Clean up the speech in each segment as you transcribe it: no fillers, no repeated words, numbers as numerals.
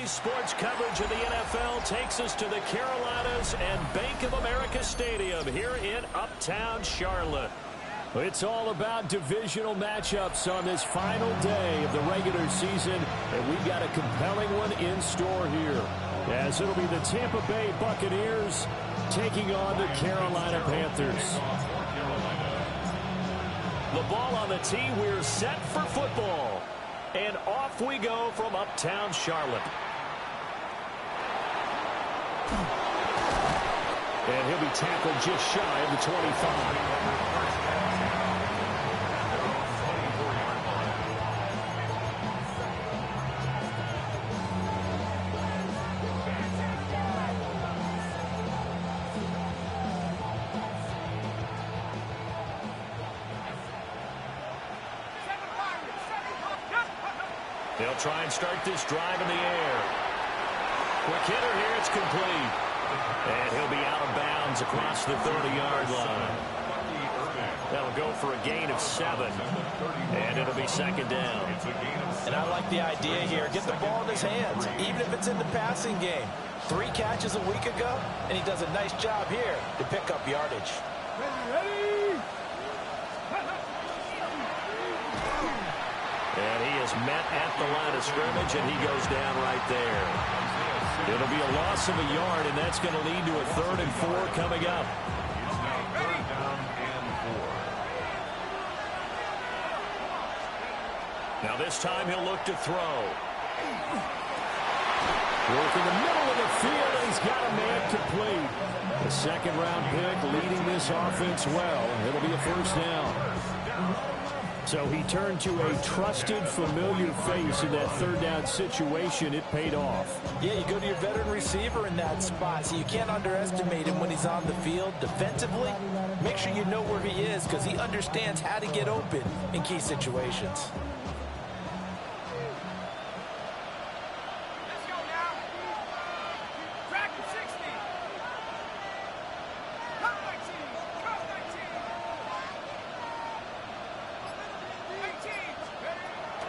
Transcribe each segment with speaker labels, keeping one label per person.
Speaker 1: Today's sports coverage of the NFL takes us to the Carolinas and Bank of America Stadium here in Uptown Charlotte. It's all about divisional matchups on this final day of the regular season, and we've got a compelling one in store here, as it'll be the Tampa Bay Buccaneers taking on the Carolina Panthers. The ball on the tee, we're set for football. And off we go from Uptown Charlotte. And he'll be tackled just shy of the 25. They'll try and start this drive in the air. Quick hitter here, it's complete. And he'll be out of bounds across the 30-yard line. That'll go for a gain of 7. And it'll be second down.
Speaker 2: And I like the idea here. Get the ball in his hands, even if it's in the passing game. 3 catches a week ago, and he does a nice job here to pick up yardage.
Speaker 1: And he is met at the line of scrimmage, and he goes down right there. It'll be a loss of a yard, and that's going to lead to a 3rd and 4 coming up. Now this time he'll look to throw. Work in the middle of the field, and he's got a man complete. The second-round pick leading this offense well. It'll be a first down. So he turned to a trusted, familiar face in that 3rd down situation. It paid off.
Speaker 2: Yeah, you go to your veteran receiver in that spot, so you can't underestimate him when he's on the field defensively. Make sure you know where he is because he understands how to get open in key situations.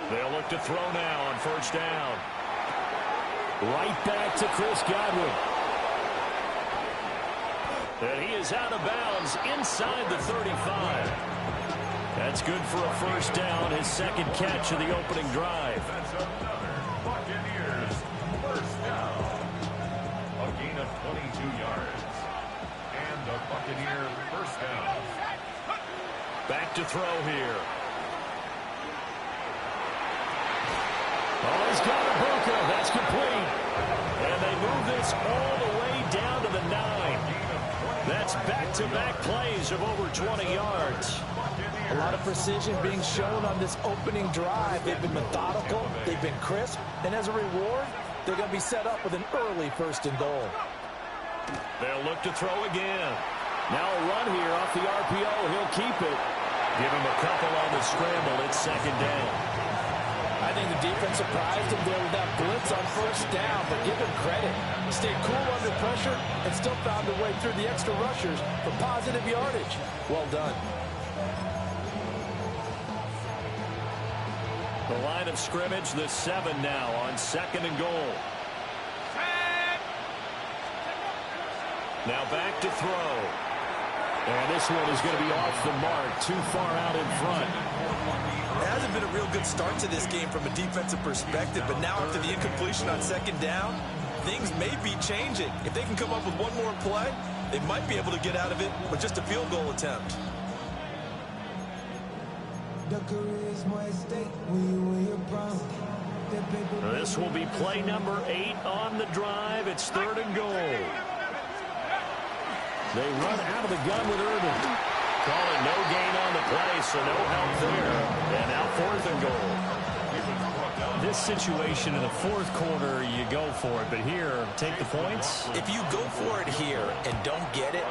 Speaker 1: They'll look to throw now on first down. Right back to Chris Godwin. And he is out of bounds inside the 35. That's good for a first down, his second catch of the opening drive.
Speaker 3: That's another Buccaneers first down. A gain of 22 yards. And a Buccaneer first down.
Speaker 1: Back to throw here. Oh, he's got a bunker. That's complete. And they move this all the way down to the 9. That's back-to-back plays of over 20 yards.
Speaker 2: A lot of precision being shown on this opening drive. They've been methodical. They've been crisp. And as a reward, they're going to be set up with an early 1st and goal.
Speaker 1: They'll look to throw again. Now a run here off the RPO. He'll keep it. Give him a couple on the scramble. It's second down.
Speaker 2: I think the defense surprised him there with that blitz on first down, but give him credit. He stayed cool under pressure and still found a way through the extra rushers for positive yardage. Well done.
Speaker 1: The line of scrimmage, the 7 now on 2nd and goal. Now back to throw. And this one is going to be off the mark, too far out in front.
Speaker 4: It hasn't been a real good start to this game from a defensive perspective, but now after the incompletion on 2nd down, things may be changing. If they can come up with one more play, they might be able to get out of it with just a field goal attempt.
Speaker 1: This will be play number 8 on the drive. It's 3rd and goal. They run out of the gun with Irvin. Call it no gain on the play, so no help there. And now 4th and goal. This situation in the 4th quarter, you go for it. But here, take the points.
Speaker 2: If you go for it here and don't get it,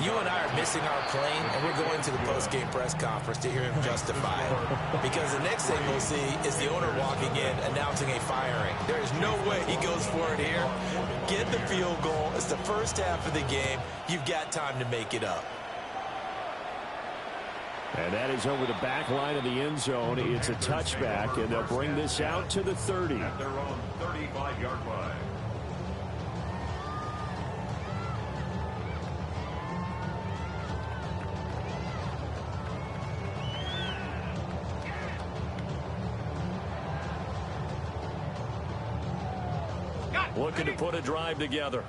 Speaker 2: you and I are missing our plane, and we're going to the post-game press conference to hear him justify it. Because the next thing we'll see is the owner walking in announcing a firing. There is no way he goes for it here. Get the field goal. It's the first half of the game. You've got time to make it up.
Speaker 1: And that is over the back line of the end zone. It's a touchback, and they'll bring this out to the 30.
Speaker 3: At their own 35-yard line.
Speaker 1: Looking to put a drive together.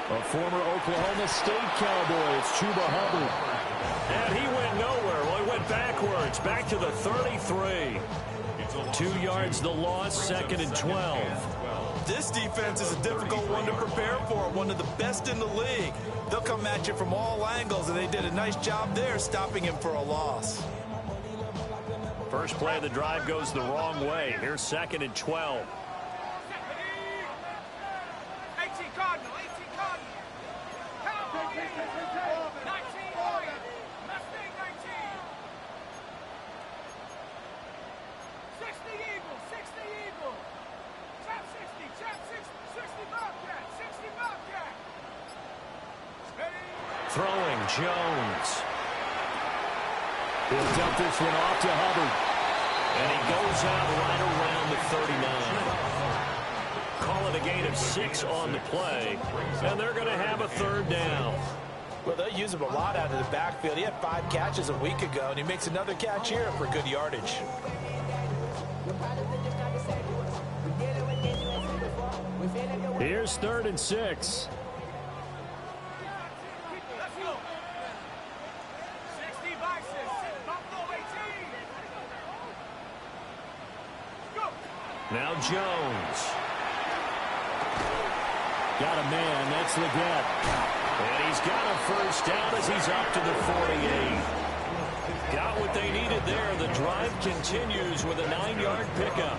Speaker 1: A former Oklahoma State Cowboy. It's Chuba Hubbard. And he went nowhere. Well, he went backwards. Back to the 33. 2 yards the loss, 2nd and 12.
Speaker 4: This defense is a difficult one to prepare for, one of the best in the league. They'll come at you from all angles, and they did a nice job there stopping him for a loss.
Speaker 1: First play of the drive goes the wrong way. Here's 2nd and 12. Throwing, Jones. He'll dump this one off to Hubbard. And he goes out right around the 39. Call it a gain of 6 on the play. And they're going to have a 3rd down.
Speaker 2: Well, they'll use him a lot out of the backfield. He had 5 catches a week ago, and he makes another catch here for good yardage.
Speaker 1: Here's 3rd and 6. Now Jones. Got a man. That's Leggett. And he's got a 1st down as he's up to the 48. Got what they needed there. The drive continues with a 9-yard pickup.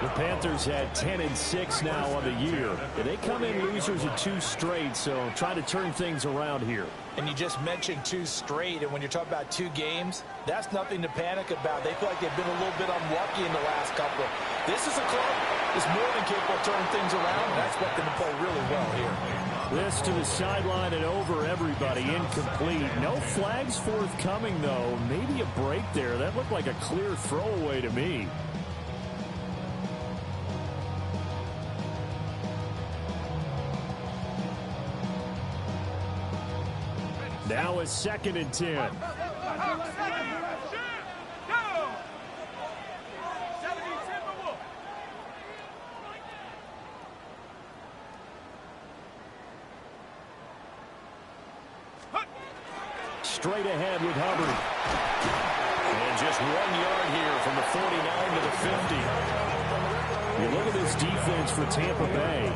Speaker 1: The Panthers had 10-6 now on the year. They come in losers of 2 straight, so try to turn things around here.
Speaker 2: And you just mentioned 2 straight, and when you're talking about 2 games, that's nothing to panic about. They feel like they've been a little bit unlucky in the last couple. This is a club that's more than capable of turning things around, and that's what they play really well here.
Speaker 1: This to the sideline and over everybody. Incomplete. No flags forthcoming, though. Maybe a break there. That looked like a clear throwaway to me. Now it's 2nd and 10. Straight ahead with Hubbard. And just 1 yard here from the 49 to the 50. You look at this defense for Tampa Bay.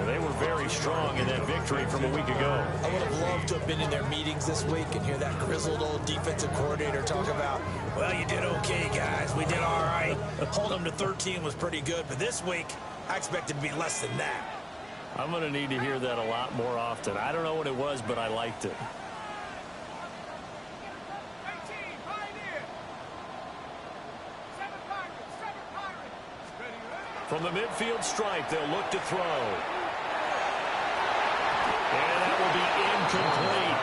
Speaker 1: They were very strong in that victory from a week ago.
Speaker 2: I would have loved to have been in their meetings this week and hear that grizzled old defensive coordinator talk about, well, you did okay, guys. We did all right. Holding them to 13 was pretty good, but this week, I expected to be less than that.
Speaker 1: I'm going to need to hear that a lot more often. I don't know what it was, but I liked it. From the midfield stripe, they'll look to throw. And that will be incomplete.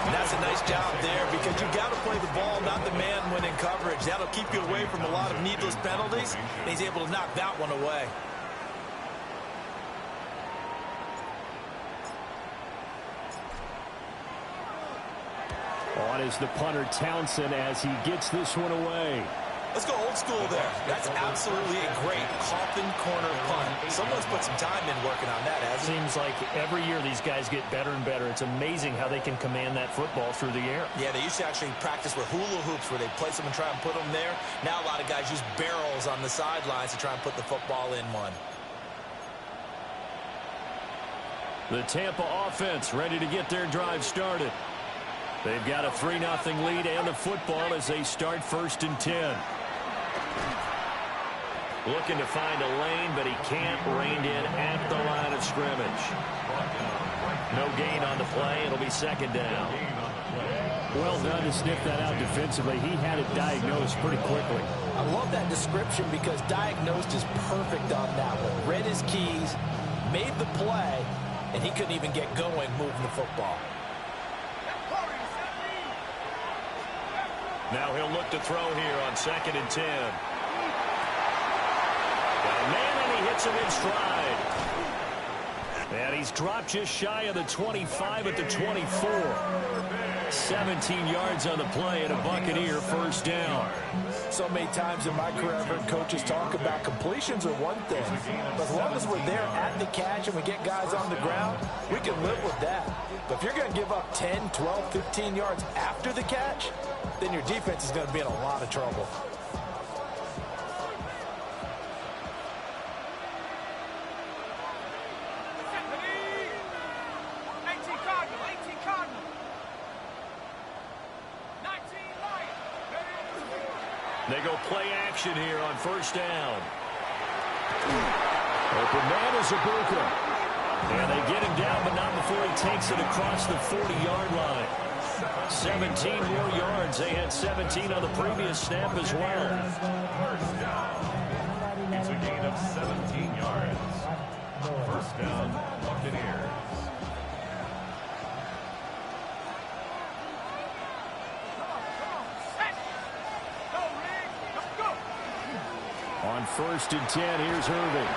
Speaker 4: And that's a nice job there because you've got to play the ball, not the man when in coverage. That'll keep you away from a lot of needless penalties, and he's able to knock that one away.
Speaker 1: On is the punter Townsend as he gets this one away.
Speaker 4: Let's go old school there. That's absolutely a great coffin corner punt. Someone's put some time in working on that, hasn't it?
Speaker 5: Seems like every year these guys get better and better. It's amazing how they can command that football through the air.
Speaker 4: Yeah, they used to actually practice with hula hoops where they place them and try and put them there. Now a lot of guys use barrels on the sidelines to try and put the football in one.
Speaker 1: The Tampa offense ready to get their drive started. They've got a 3-0 lead and the football as they start 1st and 10. Looking to find a lane, but he can't. Reined in at the line of scrimmage. No gain on the play. It'll be 2nd down. Well done to sniff that out defensively. He had it diagnosed pretty quickly.
Speaker 2: I love that description because diagnosed is perfect on that one. Read his keys, made the play, and he couldn't even get going moving the football.
Speaker 1: Now he'll look to throw here on 2nd and 10. Got a man, and he hits him in stride. And he's dropped just shy of the 25 at the 24. 17 yards on the play, and a Buccaneer first down.
Speaker 2: So many times in my career, I've heard coaches talk about completions are one thing. But as long as we're there at the catch and we get guys on the ground, we can live with that. But if you're going to give up 10, 12, 15 yards after the catch, then your defense is going to be in a lot of trouble.
Speaker 1: They go play action here on first down. Open man is Ibuka. And they get him down, but not before he takes it across the 40-yard line. 17 more yards. They had 17 on the previous snap as well.
Speaker 3: First down. It's a gain of 17 yards. First down, Buccaneers.
Speaker 1: On 1st and 10, here's Irving.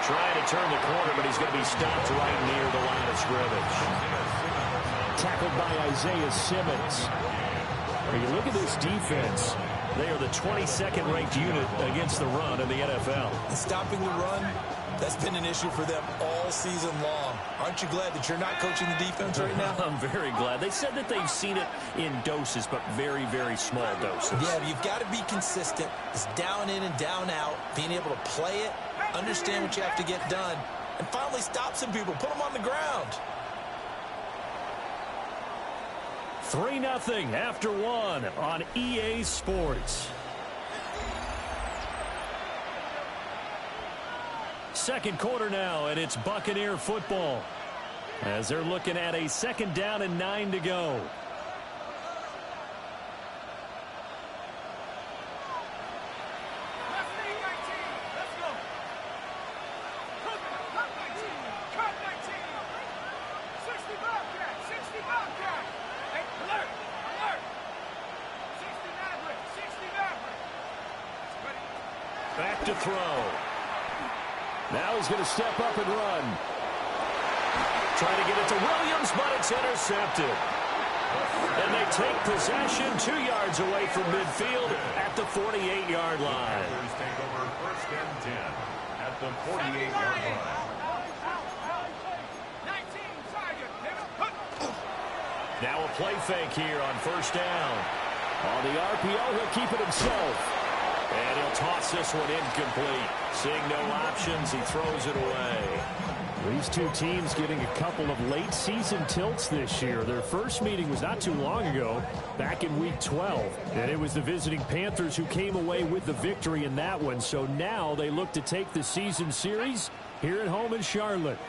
Speaker 1: Trying to turn the corner, but he's going to be stopped right near the line of scrimmage. Tackled by Isaiah Simmons. When you look at this defense, they are the 22nd ranked unit against the run in the NFL.
Speaker 4: And stopping the run, that's been an issue for them all season long. Aren't you glad that you're not coaching the defense right now?
Speaker 1: I'm very glad. They said that they've seen it in doses, but very, very small doses.
Speaker 4: Yeah, you've got to be consistent. It's down in and down out, being able to play it, understand what you have to get done, and finally stop some people, put them on the ground.
Speaker 1: 3-0 after 1 on EA Sports. Second quarter now, and it's Buccaneer football as they're looking at a 2nd down and 9 to go. Back to throw. Now he's going to step up and run. Trying to get it to Williams, but it's intercepted. And they take possession 2 yards away from midfield at the 48-yard line.
Speaker 3: Panthers take over 1st and 10 at the 48-yard line.
Speaker 1: Now a play fake here on first down. On the RPO, he'll keep it himself. And he'll toss this one incomplete. Seeing no options, he throws it away. These two teams getting a couple of late season tilts this year. Their first meeting was not too long ago, back in week 12. And it was the visiting Panthers who came away with the victory in that one. So now they look to take the season series here at home in Charlotte.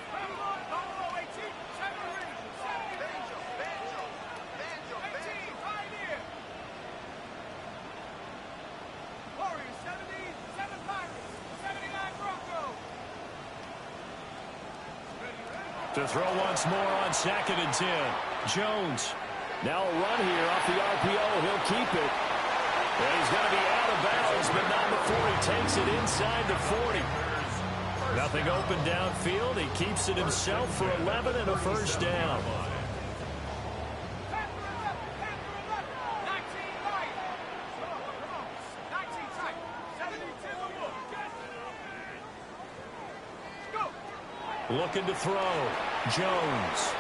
Speaker 1: To throw once more on 2nd and 10. Jones. Now a run here off the RPO. He'll keep it. And he's going to be out of bounds, but not before he takes it inside the 40. Nothing open downfield. He keeps it himself for 11 and a first down. Looking to throw. Jones.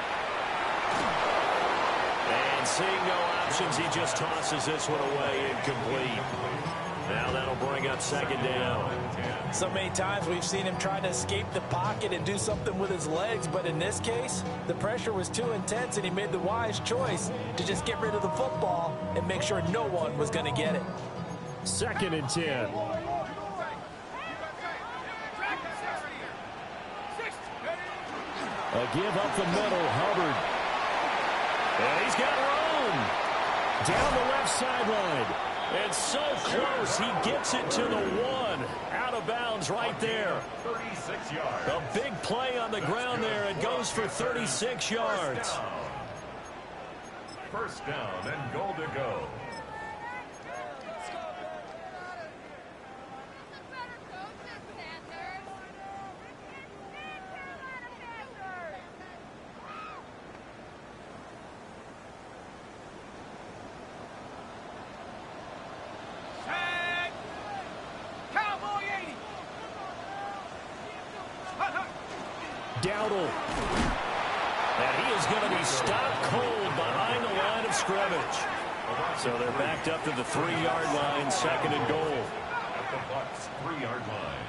Speaker 1: And seeing no options, he just tosses this one away incomplete. Now that'll bring up 2nd down.
Speaker 2: So many times we've seen him try to escape the pocket and do something with his legs, but in this case, the pressure was too intense and he made the wise choice to just get rid of the football and make sure no one was going to get it.
Speaker 1: 2nd and 10. A give up the middle, Hubbard. And he's got room. Down the left sideline. And so close, he gets it to the 1. Out of bounds right there.
Speaker 3: 36 yards.
Speaker 1: A big play on the ground there. It goes for 36 yards.
Speaker 3: First down and goal to go.
Speaker 1: Dowdle. And he is going to be stopped cold behind the line of scrimmage. So they're backed up to the 3-yard line, second and goal.
Speaker 3: At the Bucs 3-yard line.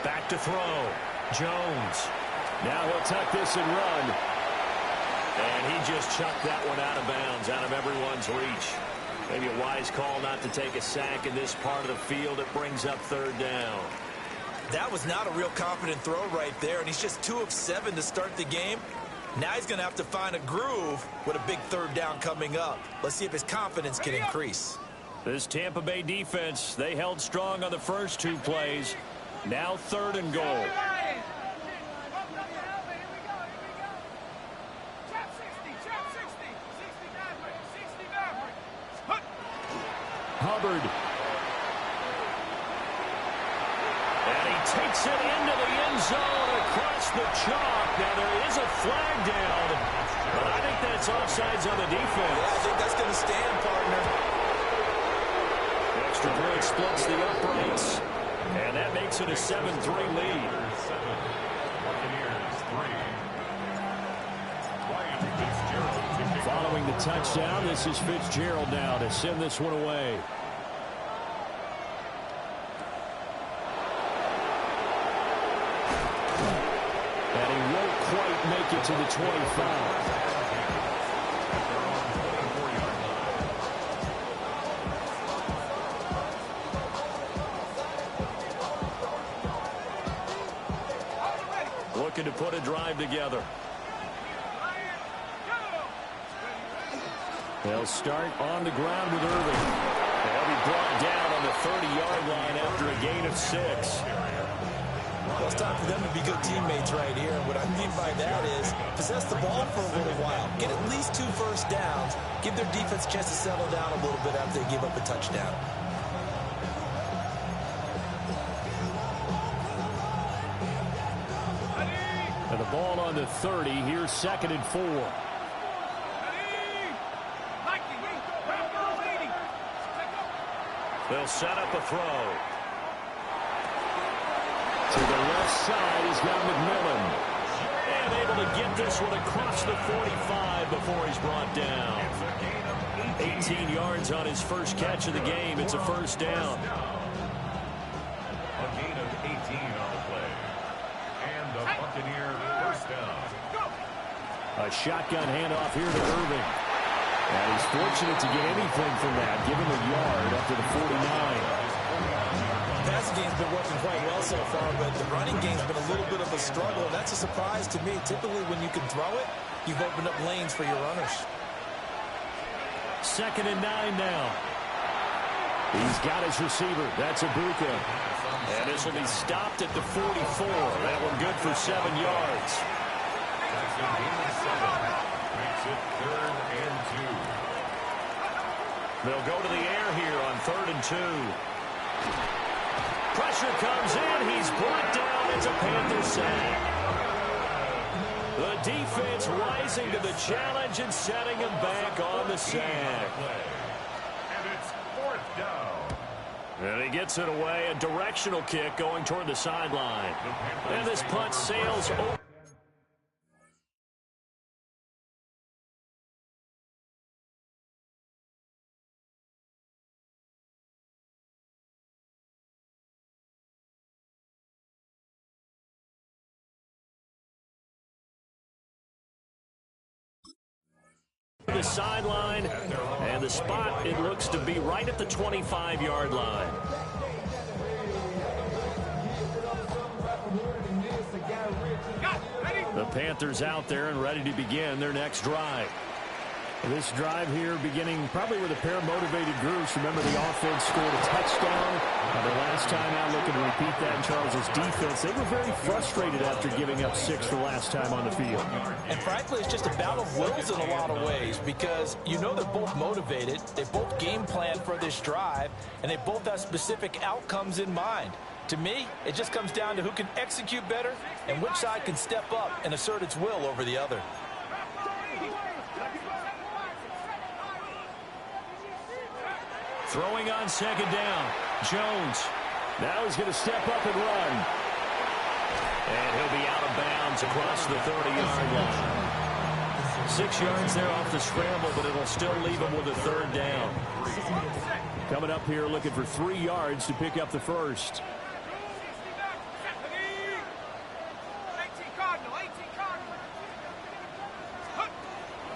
Speaker 1: Back to throw. Jones. Now he'll tuck this and run. And he just chucked that one out of bounds, out of everyone's reach. Maybe a wise call not to take a sack in this part of the field. It brings up third down.
Speaker 4: That was not a real confident throw right there, and he's just 2 of 7 to start the game. Now he's going to have to find a groove with a big third down coming up. Let's see if his confidence can increase.
Speaker 1: This Tampa Bay defense, they held strong on the first 2 plays. Now third and goal. Hubbard. And he takes it into the end zone across the chalk. Now there is a flag down, but I think that's offsides on the defense.
Speaker 4: Yeah, I think that's going to stand, partner.
Speaker 1: The extra point splits the uprights, and that makes it a 7-3 lead. Following the touchdown, this is Fitzgerald now to send this one away. And he won't quite make it to the 25. Looking to put a drive together. They'll start on the ground with Irving. They'll be brought down on the 30-yard line after a gain of 6.
Speaker 4: Well, it's time for them to be good teammates right here. And what I mean by that is possess the ball for a little while. Get at least 2 first downs. Give their defense a chance to settle down a little bit after they give up a touchdown.
Speaker 1: And the ball on the 30. Here's second and 4. They'll set up a throw. To the left side, he's got McMillan. And able to get this one across the 45 before he's brought down. 18 yards on his first catch of the game. It's a first down.
Speaker 3: A gain of 18 on the play. And the Buccaneer first down.
Speaker 1: A shotgun handoff here to Irving. And he's fortunate to get anything from that. Give him a yard up to the 49.
Speaker 4: Passing game's been working quite well so far, but the running game's been a little bit of a struggle. That's a surprise to me. Typically, when you can throw it, you've opened up lanes for your runners.
Speaker 1: Second and 9 now. He's got his receiver. That's Ibuka. And this will be stopped at the 44. That one good for 7 yards.
Speaker 3: Makes it 3rd and 2.
Speaker 1: They'll go to the air here on 3rd and 2. Pressure comes in. He's brought down. It's a Panther sack. The defense rising to the challenge and setting him back on the sack.
Speaker 3: And it's 4th down.
Speaker 1: And he gets it away. A directional kick going toward the sideline. And this punt sails over. The sideline, and the spot, it looks to be right at the 25-yard line. Panthers out there and ready to begin their next drive. This drive here beginning probably with a pair of motivated groups. Remember, the offense scored a touchdown. The last time out, looking to repeat that in Charles' defense. They were very frustrated after giving up 6 the last time on the field.
Speaker 2: And frankly, it's just a battle of wills in a lot of ways because you know they're both motivated. They both game plan for this drive, and they both have specific outcomes in mind. To me, it just comes down to who can execute better and which side can step up and assert its will over the other.
Speaker 1: Throwing on second down. Jones. Now he's going to step up and run. And he'll be out of bounds across the 30-yard line. 6 yards there off the scramble, but it'll still leave him with a third down. Coming up here looking for 3 yards to pick up the first.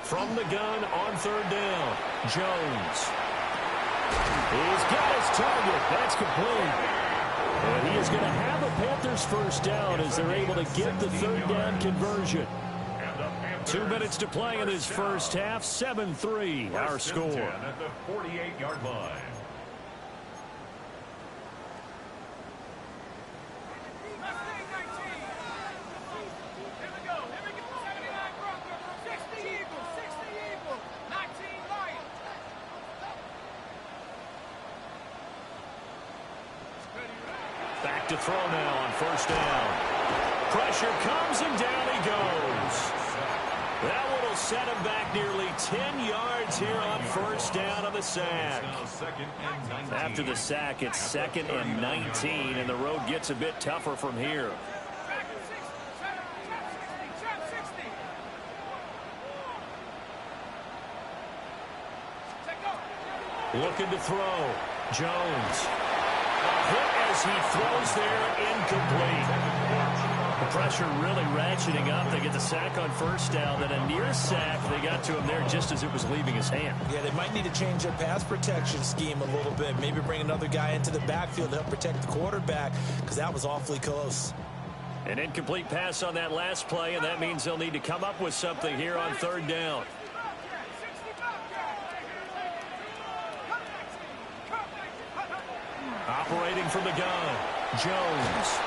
Speaker 1: From the gun on third down, Jones. He's got his target. That's complete. And he is going to have a Panthers first down as they're able to get the third down conversion. 2 minutes to play in this first half. 7-3 our score.
Speaker 3: At the 48-yard line.
Speaker 1: Back to throw now on first down. Pressure comes and down he goes. That one will set him back nearly 10 yards here on first down of the sack. After the sack, it's 2nd and 19, and the road gets a bit tougher from here. Looking to throw. Jones. Hit as he throws there, incomplete. The pressure really ratcheting up. They get the sack on first down, then a near sack. They got to him there just as it was leaving his hand.
Speaker 2: Yeah, they might need to change their pass protection scheme a little bit. Maybe bring another guy into the backfield to help protect the quarterback because that was awfully close.
Speaker 1: An incomplete pass on that last play, and that means they'll need to come up with something here on third down. Operating from the gun, Jones.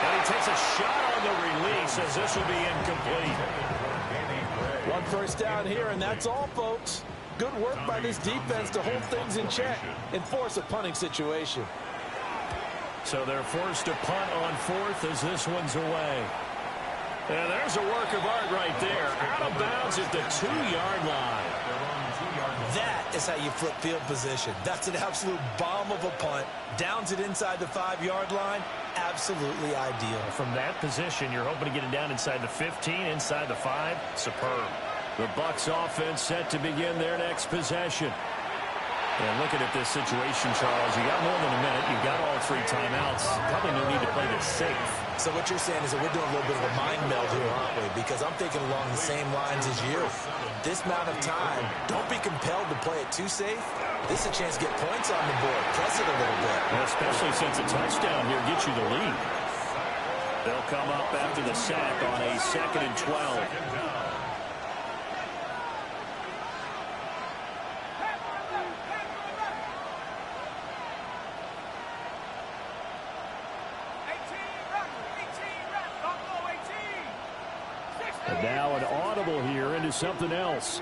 Speaker 1: And he takes a shot on the release as this will be incomplete.
Speaker 2: 1 first down here, and that's all, folks. Good work by this defense to hold things in check and force a punting situation.
Speaker 1: So they're forced to punt on 4th as this one's away. And there's a work of art right there. Out of bounds at the 2-yard line.
Speaker 2: That is how you flip field position. That's an absolute bomb of a punt. Downs it inside the 5-yard line. Absolutely ideal.
Speaker 5: From that position, you're hoping to get it down inside the 15, inside the 5. Superb.
Speaker 1: The Bucs offense set to begin their next possession. And looking at this situation, Charles, you got more than a minute. You've got all 3 timeouts. Probably no need to play this safe.
Speaker 2: So what you're saying is that we're doing a little bit of a mind meld here, aren't we? Because I'm thinking along the same lines as you. This amount of time, don't be compelled to play it too safe. This is a chance to get points on the board. Press it a little bit.
Speaker 1: Well, especially since a touchdown here gets you the lead. They'll come up after the sack on a 2nd and 12. And now an audible here into something else.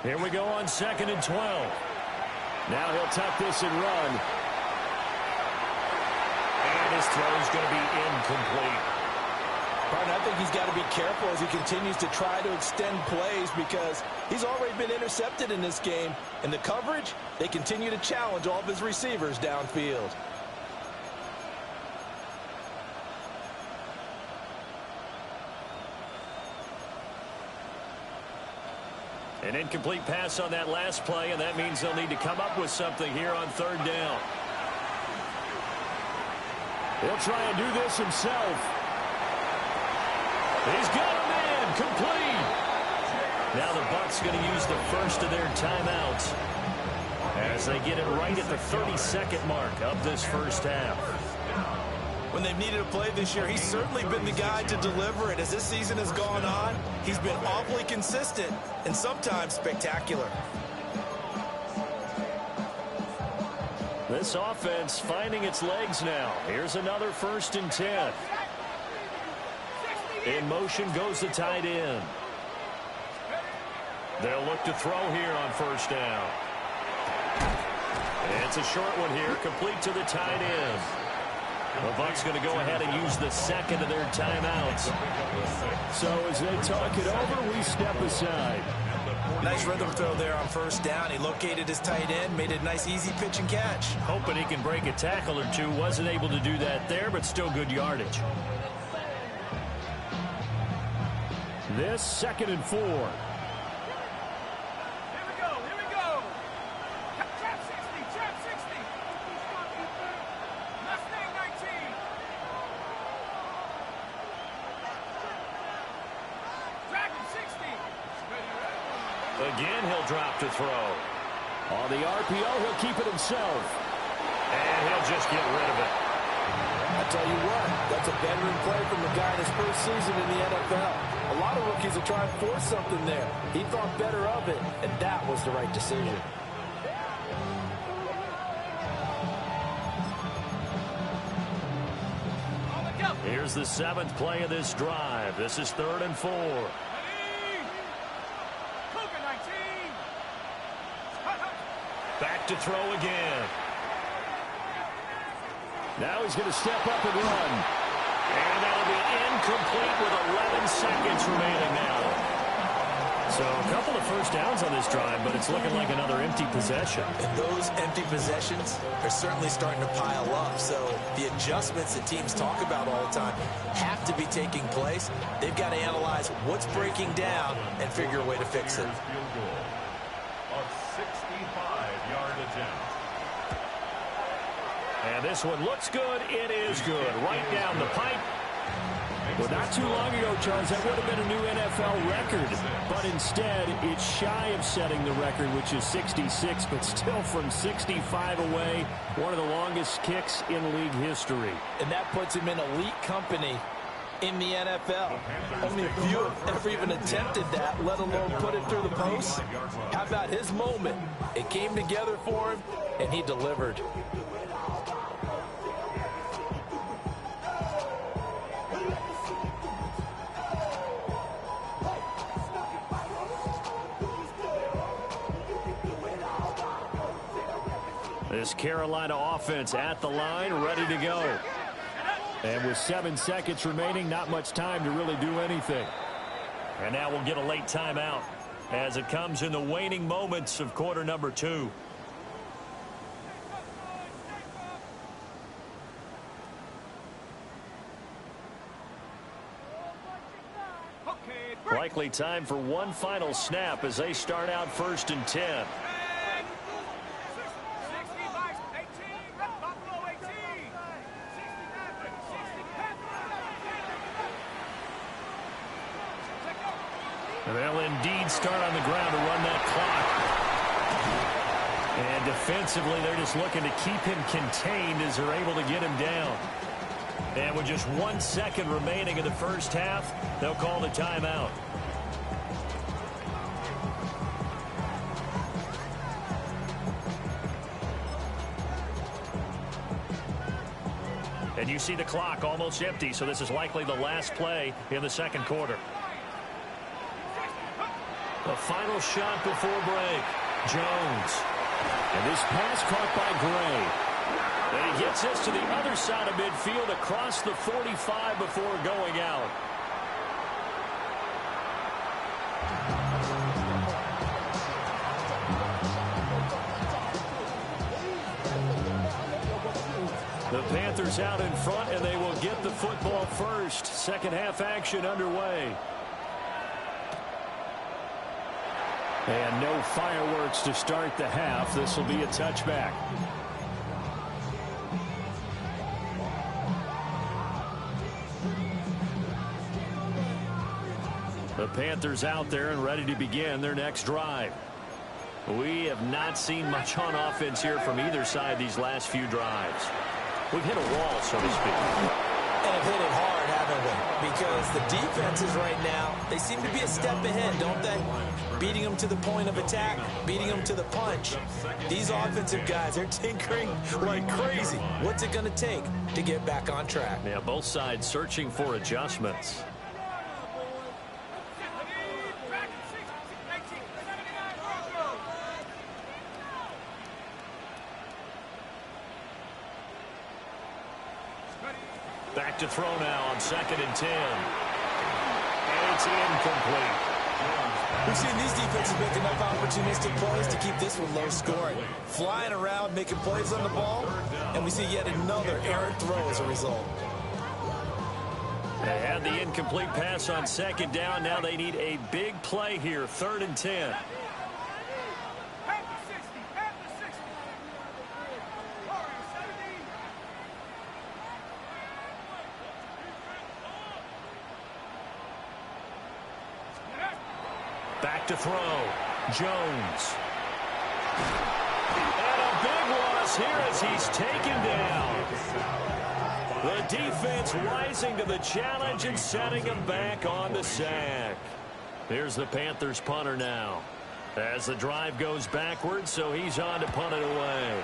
Speaker 1: Here we go on 2nd and 12. Now he'll tuck this and run. And his throw is going to be incomplete.
Speaker 2: Pardon, I think he's got to be careful as he continues to try to extend plays because he's already been intercepted in this game. And the coverage, they continue to challenge all of his receivers downfield.
Speaker 1: An incomplete pass on that last play, and that means they'll need to come up with something here on third down. He'll try and do this himself. He's got a man, complete. Now the Bucs going to use the first of their timeouts as they get it right at the 32nd mark of this first half.
Speaker 4: When they've needed a play this year, he's certainly been the guy to deliver it. As this season has gone on, he's been awfully consistent and sometimes spectacular.
Speaker 1: This offense finding its legs now. Here's another 1st and 10. In motion goes the tight end. They'll look to throw here on 1st down. It's a short one here, complete to the tight end. The Bucs going to go ahead and use the second of their timeouts. So as they talk it over, we step aside.
Speaker 4: Nice rhythm throw there on 1st down. He located his tight end, made a nice easy pitch and catch.
Speaker 1: Hoping he can break a tackle or two. Wasn't able to do that there, but still good yardage. This 2nd and 4. Again, he'll drop to throw. On the RPO, he'll keep it himself. And he'll just get rid of it.
Speaker 6: I tell you what, that's a veteran play from the guy in his first season in the NFL. A lot of rookies will try and force something there. He thought better of it, and that was the right decision.
Speaker 1: Here's the 7th play of this drive. This is 3rd and 4. Back to throw again. Now he's going to step up and run. And that'll be incomplete with 11 seconds remaining now. So a couple of 1st downs on this drive, but it's looking like another empty possession.
Speaker 2: And those empty possessions are certainly starting to pile up. So the adjustments that teams talk about all the time have to be taking place. They've got to analyze what's breaking down and figure a way to fix it.
Speaker 1: And this one looks good. It is good. Right down the pipe. Well, not too long ago, Charles, that would have been a new NFL record. But instead, it's shy of setting the record, which is 66, but still from 65 away, one of the longest kicks in league history.
Speaker 6: And that puts him in elite company in the NFL. Only a few have ever even attempted that, let alone put it through the post. How about his moment? It came together for him, and he delivered.
Speaker 1: This Carolina offense at the line, ready to go. And with 7 seconds remaining, not much time to really do anything. And now we'll get a late timeout as it comes in the waning moments of quarter number 2. Likely time for one final snap as they start out 1st and 10. They'll indeed start on the ground to run that clock. And defensively, they're just looking to keep him contained as they're able to get him down. And with just 1 second remaining in the first half, they'll call the timeout. And you see the clock almost empty, so this is likely the last play in the second quarter. The final shot before break. Jones. And this pass caught by Gray. And he gets this to the other side of midfield across the 45 before going out. The Panthers out in front, and they will get the football first. Second half action underway. And no fireworks to start the half. This will be a touchback. The Panthers out there and ready to begin their next drive. We have not seen much on offense here from either side these last few drives. We've hit a wall, so to speak.
Speaker 2: And have hit it hard, haven't we? Because the defenses right now, they seem to be a step ahead, don't they? Beating them to the point of attack, beating them to the punch. These offensive guys, they're tinkering like crazy. What's it going to take to get back on track?
Speaker 1: Yeah, both sides searching for adjustments. Back to throw now on 2nd and 10. And it's incomplete.
Speaker 2: We've seen these defenses make enough opportunistic plays to keep this one low scoring. Flying around, making plays on the ball, and we see yet another errant throw as a result.
Speaker 1: They had the incomplete pass on 2nd down. Now they need a big play here, 3rd and 10. Back to throw. Jones. And a big loss here as he's taken down. The defense rising to the challenge and setting him back on the sack. Here's the Panthers punter now. As the drive goes backwards, so he's on to punt it away.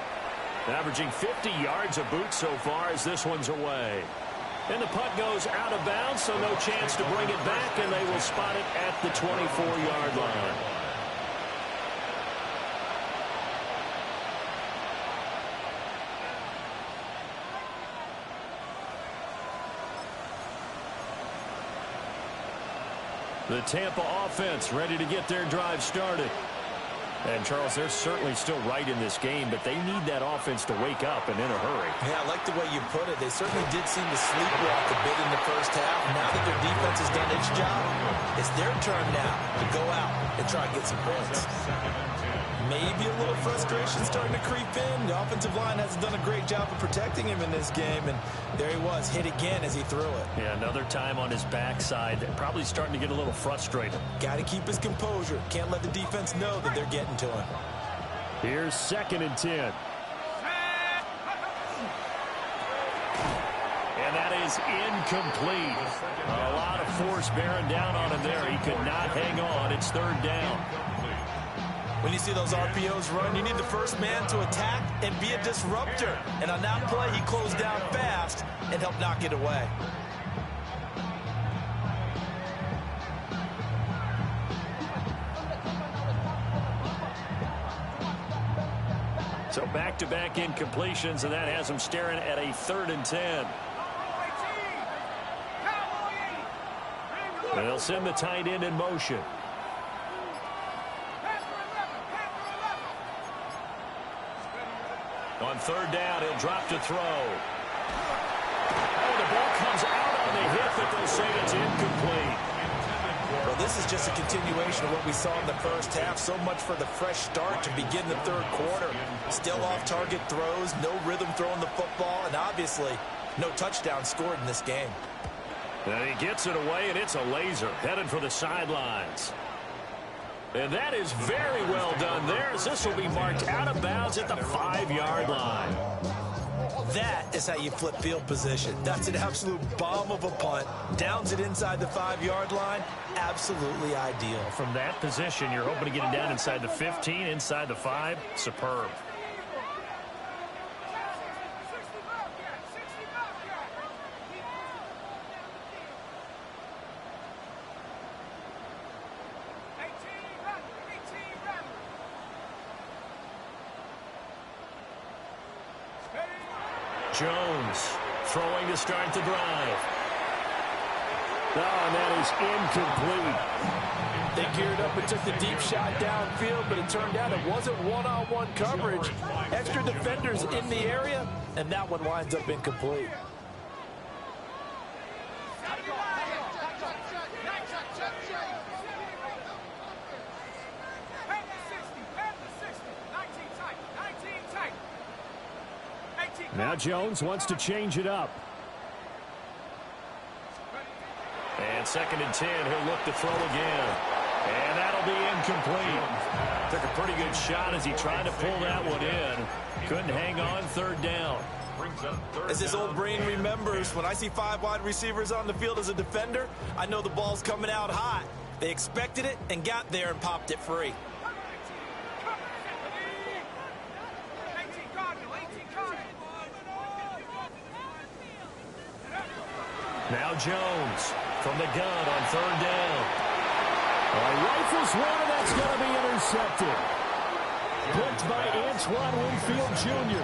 Speaker 1: Averaging 50 yards a boot so far as this one's away. And the punt goes out of bounds, so no chance to bring it back, and they will spot it at the 24-yard line. The Tampa offense ready to get their drive started. And, Charles, they're certainly still right in this game, but they need that offense to wake up and in a hurry.
Speaker 2: Yeah, I like the way you put it. They certainly did seem to sleepwalk a bit in the first half. Now that their defense has done its job, it's their turn now to go out and try and get some points. Maybe a little frustration starting to creep in. The offensive line hasn't done a great job of protecting him in this game, and there he was, hit again as he threw it.
Speaker 1: Yeah, another time on his backside, probably starting to get a little frustrated.
Speaker 2: Got to keep his composure. Can't let the defense know that they're getting to him.
Speaker 1: Here's 2nd and 10. And that is incomplete. A lot of force bearing down on him there. He could not hang on. It's 3rd down.
Speaker 2: When you see those RPOs run, you need the first man to attack and be a disruptor. And on that play, he closed down fast and helped knock it away.
Speaker 1: So back-to-back incompletions, and that has him staring at a 3rd and 10. And they'll send the tight end in motion. On 3rd down, he'll drop to throw. Oh, the ball comes out on the hit, but they'll say it's incomplete.
Speaker 2: Well, this is just a continuation of what we saw in the first half. So much for the fresh start to begin the 3rd quarter. Still off-target throws, no rhythm throwing the football, and obviously no touchdown scored in this game.
Speaker 1: And he gets it away, and it's a laser headed for the sidelines. And that is very well done there, as this will be marked out of bounds at the 5-yard line.
Speaker 2: That is how you flip field position. That's an absolute bomb of a punt. Downs it inside the 5-yard line. Absolutely ideal.
Speaker 1: From that position, you're hoping to get it down inside the 15, inside the 5. Superb. Jones throwing to start the drive. Oh, and that is incomplete.
Speaker 6: They geared up and took the deep shot downfield, but it turned out it wasn't one-on-one coverage. Extra defenders in the area, and that one winds up incomplete.
Speaker 1: Now Jones wants to change it up. And 2nd and 10, he'll look to throw again. And that'll be incomplete. Took a pretty good shot as he tried to pull that one in. Couldn't hang on, third down.
Speaker 4: As this old brain remembers, when I see 5 wide receivers on the field as a defender, I know the ball's coming out hot. They expected it and got there and popped it free.
Speaker 1: Now Jones from the gun on third down. Rifles one, and that's going to be intercepted. Picked by Antoine Winfield Jr.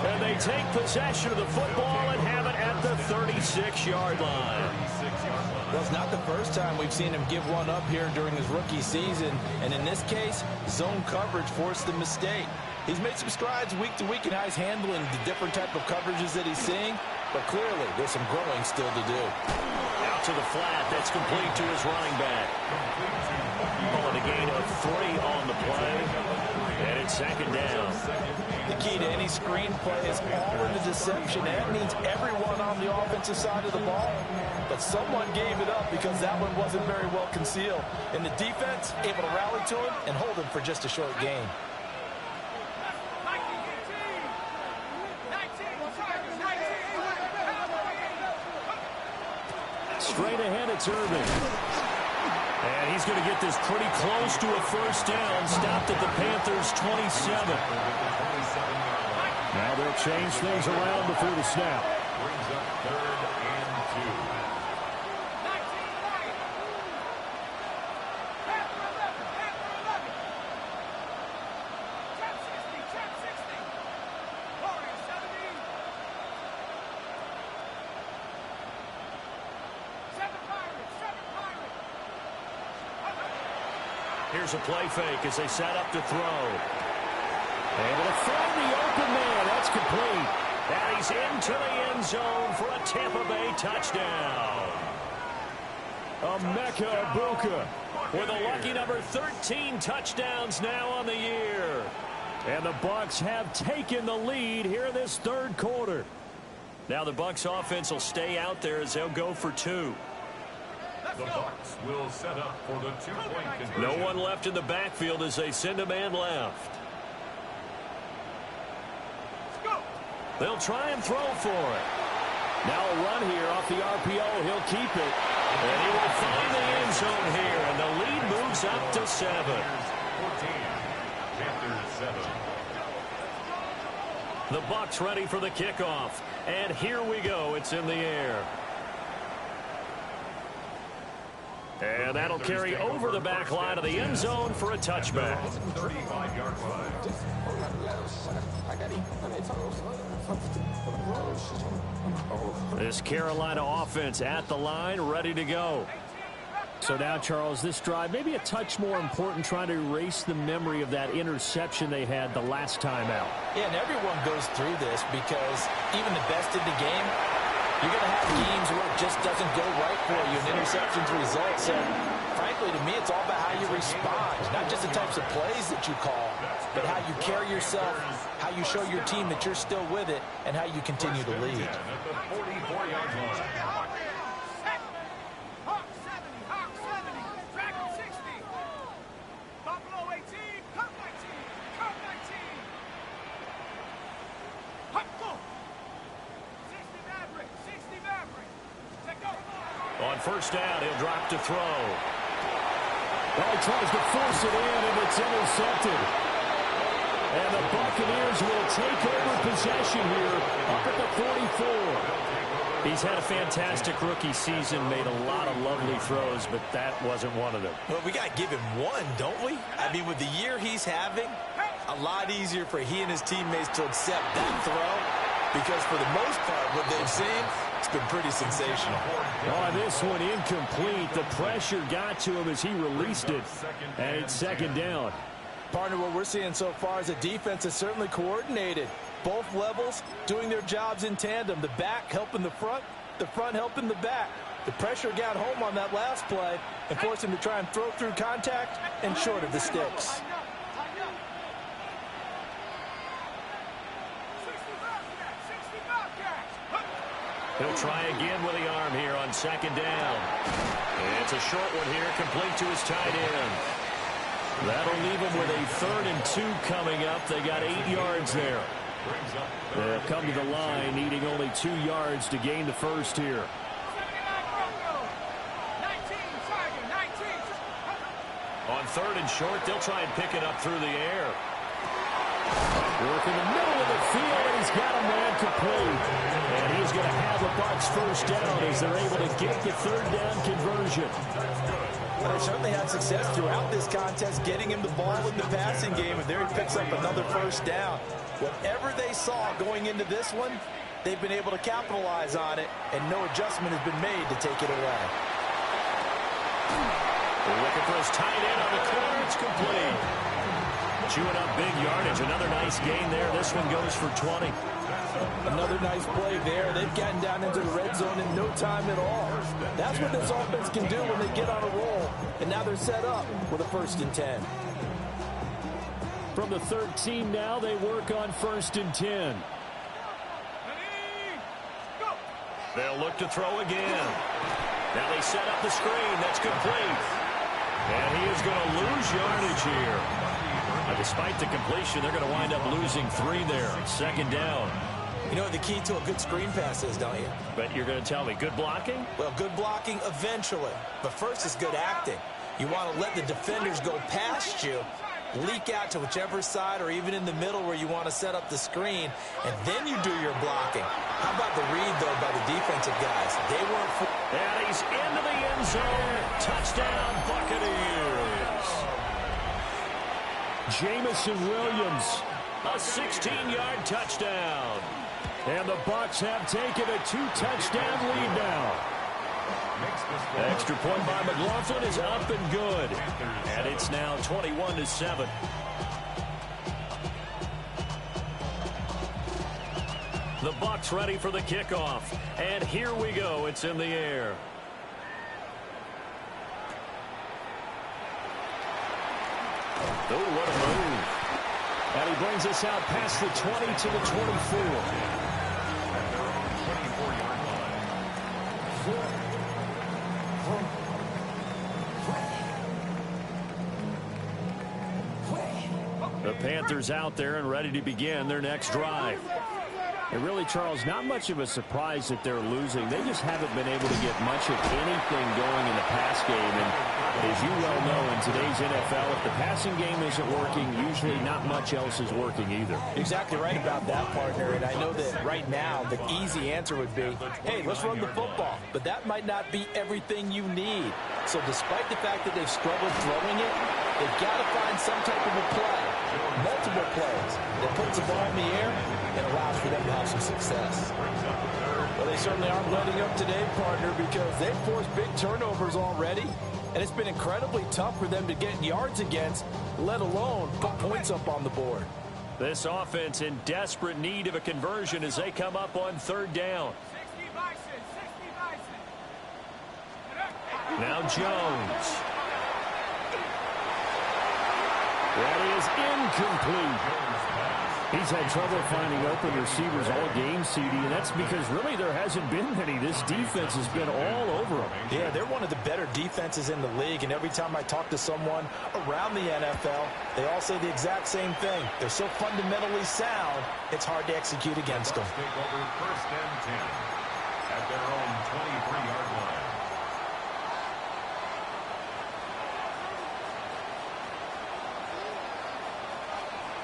Speaker 1: And they take possession of the football and have it at the 36-yard line.
Speaker 6: Well, it's not the first time we've seen him give one up here during his rookie season. And in this case, zone coverage forced the mistake. He's made some strides week to week in how he's handling the different type of coverages that he's seeing. But clearly, there's some growing still to do.
Speaker 1: Out to the flat. That's complete to his running back. Calling a gain of 3 on the play. And it's second down.
Speaker 6: The key to any screen play is all in the deception. That means everyone on the offensive side of the ball. But someone gave it up because that one wasn't very well concealed. And the defense able to rally to him and hold him for just a short gain.
Speaker 1: Straight ahead, it's Irving. And he's going to get this pretty close to a first down. Stopped at the Panthers' 27. Now they'll change things around before the snap.
Speaker 3: Brings up 3rd and 2.
Speaker 1: Here's a play fake as they set up to throw. Able to find the open man. That's complete. And he's into the end zone for a Tampa Bay touchdown. Emeka Egbuka with a lucky number 13 touchdowns now on the year. And the Bucs have taken the lead here in this third quarter. Now the Bucs offense will stay out there as they'll go for 2.
Speaker 3: The Bucs will set up for the 2-point conversion.
Speaker 1: No one left in the backfield as they send a man left. They'll try and throw for it. Now a run here off the RPO. He'll keep it. And he will find the end zone here. And the lead moves up to 7.
Speaker 3: 14. Panthers 7.
Speaker 1: The Bucs ready for the kickoff. And here we go. It's in the air. And that'll carry over the back line of the end zone for a touchback.
Speaker 3: 35-yard line.
Speaker 1: This Carolina offense at the line, ready to go. So now, Charles, this drive maybe a touch more important, trying to erase the memory of that interception they had the last time out.
Speaker 6: Yeah, and everyone goes through this because even the best in the game, you're going to have games where it just doesn't go right for you and interceptions result. So, frankly, to me, it's all about how you respond. Not just the types of plays that you call, but how you carry yourself, how you show your team that you're still with it, and how you continue to lead.
Speaker 3: At the 44-yard line.
Speaker 1: On first down, he'll drop to throw. Well, he tries to force it in, and it's intercepted. And the Buccaneers will take over possession here up at the 44. He's had a fantastic rookie season, made a lot of lovely throws, but that wasn't one of them.
Speaker 4: Well, we got to give him one, don't we? I mean, with the year he's having, a lot easier for he and his teammates to accept that throw, because for the most part, what they've seen, it's been pretty sensational.
Speaker 1: Oh, this one incomplete. The pressure got to him as he released it. And it's second down.
Speaker 6: Partner, what we're seeing so far is a defense that's certainly coordinated. Both levels doing their jobs in tandem. The back helping the front helping the back. The pressure got home on that last play and forced him to try and throw through contact and short of the sticks.
Speaker 1: He'll try again with the arm here on second down. It's a short one here, complete to his tight end. That'll leave him with a 3rd and 2 coming up. They got 8 yards there. They'll come to the line, needing only 2 yards to gain the first here. On 3rd and short, they'll try and pick it up through the air. Work in the middle of the field, and he's got a man complete. And he's going to have the Bucs first down as they're able to get the 3rd down conversion.
Speaker 6: Well, they certainly had success throughout this contest getting him the ball in the passing game, and there he picks up another first down. Whatever they saw going into this one, they've been able to capitalize on it, and no adjustment has been made to take it away.
Speaker 1: They're looking for his tight end on the corner. It's complete. Chewing up big yardage. Another nice gain there. This one goes for 20.
Speaker 6: Another nice play there. They've gotten down into the red zone in no time at all. That's what this offense can do when they get on a roll. And now they're set up with a 1st and 10.
Speaker 1: From the 13 now, they work on 1st and 10. They'll look to throw again. Now they set up the screen. That's complete. And he is going to lose yardage here. Despite the completion, they're going to wind up losing 3 there. 2nd down.
Speaker 2: You know what the key to a good screen pass is, don't you?
Speaker 1: But you're going to tell me, good blocking?
Speaker 2: Well, good blocking eventually. But first is good acting. You want to let the defenders go past you, leak out to whichever side or even in the middle where you want to set up the screen, and then you do your blocking. How about the read, though, by the defensive guys? They weren't...
Speaker 1: And he's into the end zone. Touchdown, Buccaneers. Jamison Williams, a 16-yard touchdown. And the Bucs have taken a 2-touchdown lead now. Extra point by McLaughlin is up and good. And it's now 21-7. The Bucs ready for the kickoff. And here we go. It's in the air. Oh, what a move. And he brings us out past the 20 to the 24. The Panthers out there and ready to begin their next drive. And really, Charles, not much of a surprise that they're losing. They just haven't been able to get much of anything going in the pass game. And as you well know, in today's NFL, if the passing game isn't working, usually not much else is working either.
Speaker 6: Exactly right about that, partner. And I know that right now the easy answer would be, hey, let's run the football. But that might not be everything you need. So despite the fact that they've struggled throwing it, they've got to find some type of a play, multiple plays, that puts the ball in the air and allows for them to have some success. Well, they certainly aren't letting up today, partner, because they've forced big turnovers already, and it's been incredibly tough for them to get yards against, let alone put points up on the board.
Speaker 1: This offense in desperate need of a conversion as they come up on 3rd down. Now Jones. That is incomplete. He's had trouble finding open receivers all game, CD, and that's because really there hasn't been many. This defense has been all over them.
Speaker 6: Yeah, they're one of the better defenses in the league, and every time I talk to someone around the NFL, they all say the exact same thing. They're so fundamentally sound, it's hard to execute against them.
Speaker 3: Take over 1st and 10 at their own 23-yard line.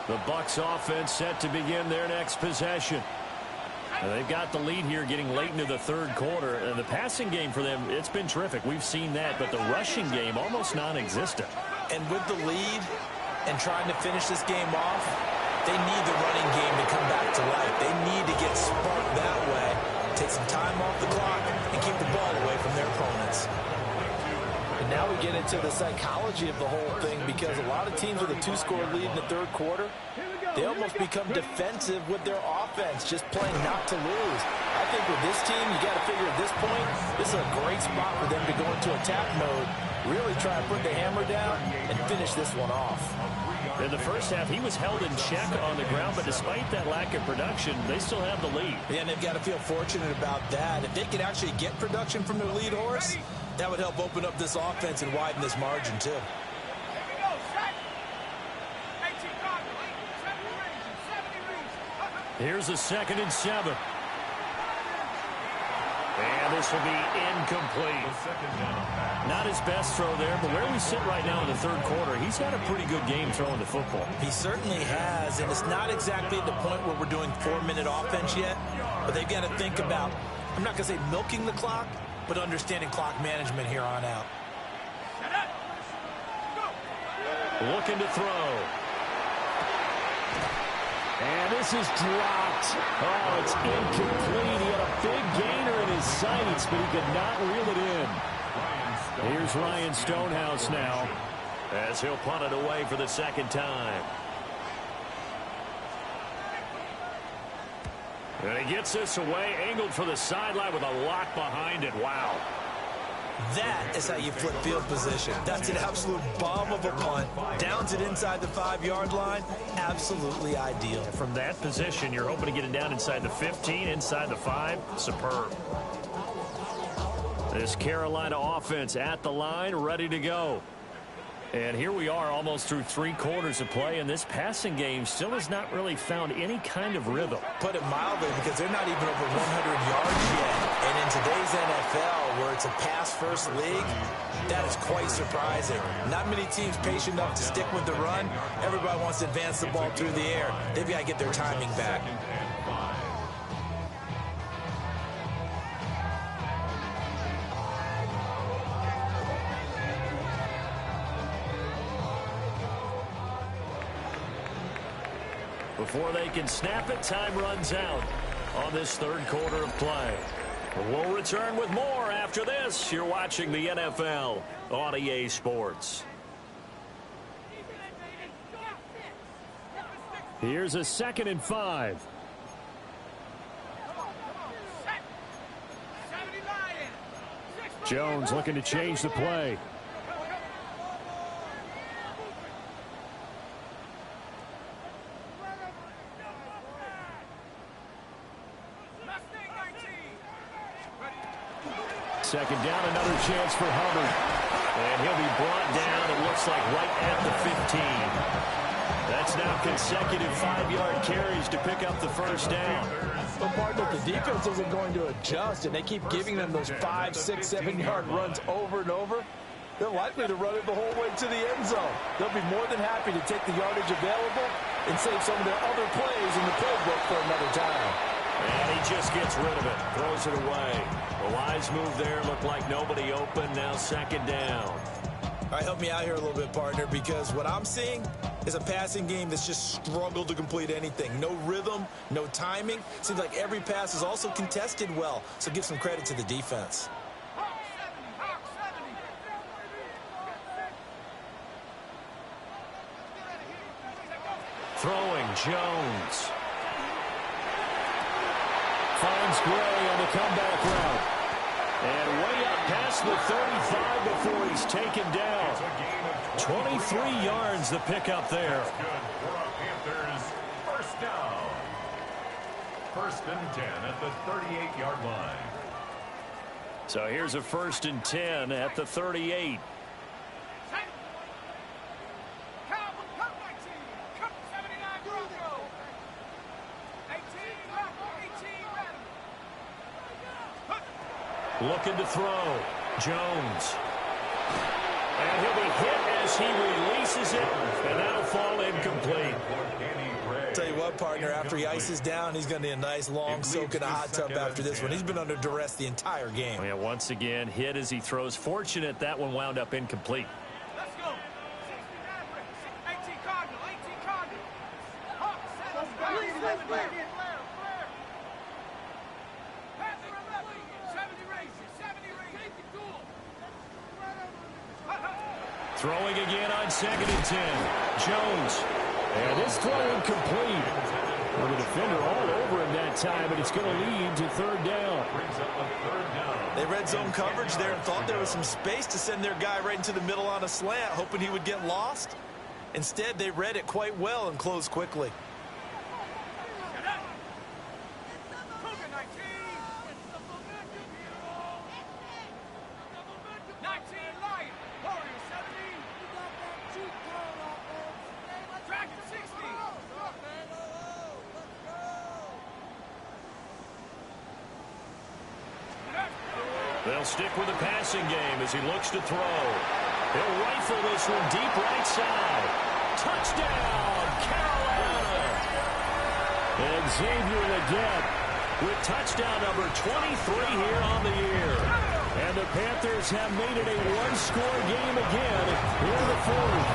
Speaker 1: The Bucs offense set to begin their next possession. And they've got the lead here getting late into the 3rd quarter. And the passing game for them, it's been terrific. We've seen that, but the rushing game almost non-existent.
Speaker 2: And with the lead and trying to finish this game off, they need the running game to come back to life. They need to get sparked that way, take some time off the clock, and keep the ball away from their opponents.
Speaker 6: And now we get into the psychology of the whole thing, because a lot of teams with a 2-score lead in the 3rd quarter, they almost become defensive with their offense, just playing not to lose. I think with this team, you got to figure at this point, this is a great spot for them to go into attack mode, really try to put the hammer down and finish this one off.
Speaker 1: In the first half, he was held in check on the ground, but despite that lack of production, they still have the lead.
Speaker 6: Yeah, and they've got to feel fortunate about that. If they could actually get production from their lead horse, that would help open up this offense and widen this margin, too.
Speaker 1: Here's a 2nd and 7. And this will be incomplete. Not his best throw there, but where we sit right now in the third quarter, he's had a pretty good game throwing the football.
Speaker 6: He certainly has, and it's not exactly at the point where we're doing 4-minute offense yet, but they've got to think about, I'm not going to say milking the clock, but understanding clock management here on out.
Speaker 1: Looking to throw. And this is dropped. Oh, it's incomplete. He had a big gainer in his sights, but he could not reel it in. Here's Ryan Stonehouse now, as he'll punt it away for the 2nd time. And he gets this away, angled for the sideline with a lock behind it. Wow.
Speaker 6: That is how you flip field position. That's an absolute bomb of a punt. Downs it inside the 5-yard line. Absolutely ideal.
Speaker 1: From that position, you're hoping to get it down inside the 15, inside the 5. Superb. This Carolina offense at the line, ready to go. And here we are almost through 3 quarters of play, and this passing game still has not really found any kind of rhythm.
Speaker 6: Put it mildly, because they're not even over 100 yards yet. And in today's NFL, where it's a pass-first league, that is quite surprising. Not many teams patient enough to stick with the run. Everybody wants to advance the ball through the air. They've got to get their timing back.
Speaker 1: Before they can snap it, time runs out on this third quarter of play. We'll return with more after this. You're watching the NFL on EA Sports. Here's a 2nd and 5. Jones looking to change the play. Second down, another chance for Hubbard. And he'll be brought down, it looks like, right at the 15. That's now consecutive 5-yard carries to pick up the first down.
Speaker 6: But partner, the defense isn't going to adjust, and they keep giving them those 5, 6, 7-yard runs over and over. They're likely to run it the whole way to the end zone. They'll be more than happy to take the yardage available and save some of their other plays in the playbook for another time.
Speaker 1: And he just gets rid of it, throws it away. The wise move there, looked like nobody open, now 2nd down.
Speaker 6: All right, help me out here a little bit, partner, because what I'm seeing is a passing game that's just struggled to complete anything. No rhythm, no timing. Seems like every pass is also contested well, so give some credit to the defense.
Speaker 1: Throwing, Jones. Finds Gray on the comeback route. And way up past the 35 before he's taken down. 23 yards the pickup there.
Speaker 3: Panthers, first down. 1st and 10 at the 38-yard line.
Speaker 1: So here's a 1st and 10 at the 38. Looking to throw. Jones. And he'll be hit as he releases it, and that'll fall incomplete.
Speaker 6: Tell you what, partner, after he ices down, he's going to need a nice long soak in a hot tub after this one. He's been under duress the entire game.
Speaker 1: Oh, yeah, once again, hit as he throws. Fortunate that one wound up incomplete.
Speaker 7: Let's go. 18 Cardinal, 18 Cardinal.
Speaker 1: Throwing again on 2nd and 10. Jones. And this throw incomplete. Well, the defender all over him that time, but it's going to lead to 3rd down.
Speaker 6: They red zone coverage there and thought there was some space to send their guy right into the middle on a slant, hoping he would get lost.
Speaker 4: Instead, they read it quite well and closed quickly.
Speaker 1: They'll stick with the passing game as he looks to throw. He'll rifle this one deep right side. Touchdown, Carolina! And Xavier again with touchdown number 23 here on the year. And the Panthers have made it a one-score game again here in the fourth.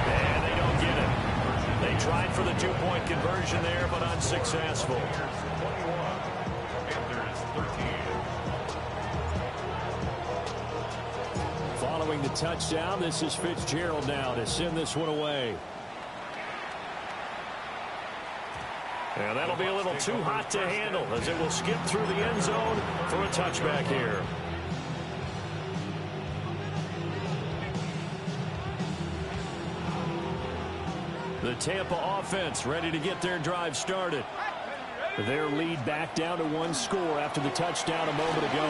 Speaker 1: And they don't get it. They tried for the two-point conversion there, but unsuccessful. Following the touchdown, this is Fitzgerald now to send this one away. And that'll be a little too hot to handle as it will skip through the end zone for a touchback here. The Tampa offense ready to get their drive started. Their lead back down to one score after the touchdown a moment ago.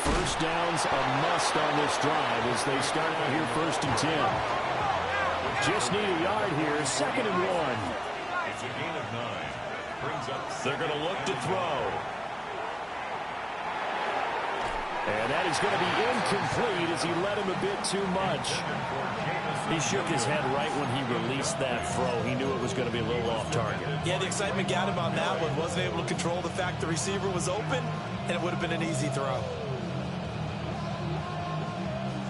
Speaker 1: First down's a must on this drive as they start out here 1st and 10. Just need a yard here, 2nd and 1.
Speaker 3: It's a gain of 9. Brings up.
Speaker 1: They're going to look to throw. And that is going to be incomplete as he led him a bit too much. He shook his head right when he released that throw. He knew it was going to be a little off target.
Speaker 4: Yeah, the excitement got him on that one. Wasn't able to control the fact the receiver was open, and it would have been an easy throw.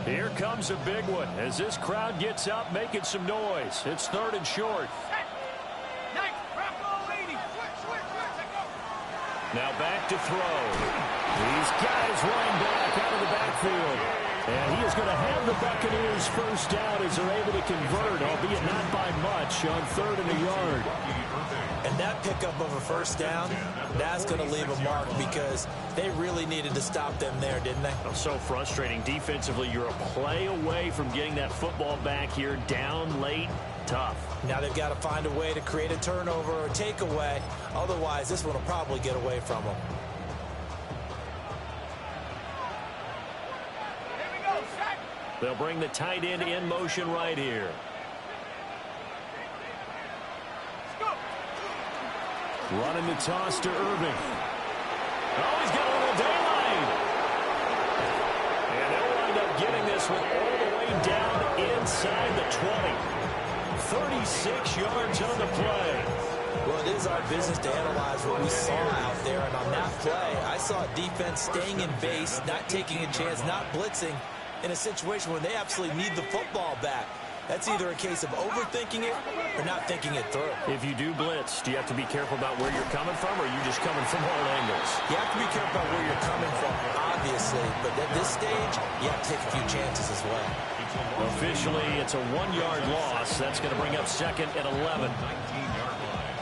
Speaker 1: Here comes a big one as this crowd gets up making some noise. It's 3rd and short. Now back to throw. He's got his running back out of the backfield. And he is going to have the Buccaneers first down as they're able to convert, albeit not by much, on 3rd and a yard.
Speaker 2: And that pickup of a first down, that's going to leave a mark because they really needed to stop them there, didn't they?
Speaker 1: So frustrating. Defensively, you're a play away from getting that football back here down late. Tough.
Speaker 2: Now they've got to find a way to create a turnover or a takeaway. Otherwise, this one will probably get away from them.
Speaker 1: They'll bring the tight end in motion right here. Running the toss to Irving. Oh, he's got a little daylight. And they'll wind up getting this one all the way down inside the 20. 36 yards on the play.
Speaker 2: Well, it is our business to analyze what we saw out there. And on that play, I saw a defense staying in base, not taking a chance, not blitzing, in a situation where they absolutely need the football back. That's either a case of overthinking it or not thinking it through.
Speaker 1: If you do blitz, do you have to be careful about where you're coming from, or are you just coming from all angles?
Speaker 2: You have to be careful about where you're coming from, obviously. But at this stage, you have to take a few chances as well.
Speaker 1: Officially, it's a 1-yard loss. That's going to bring up 2nd and 11.
Speaker 3: 19-yard line.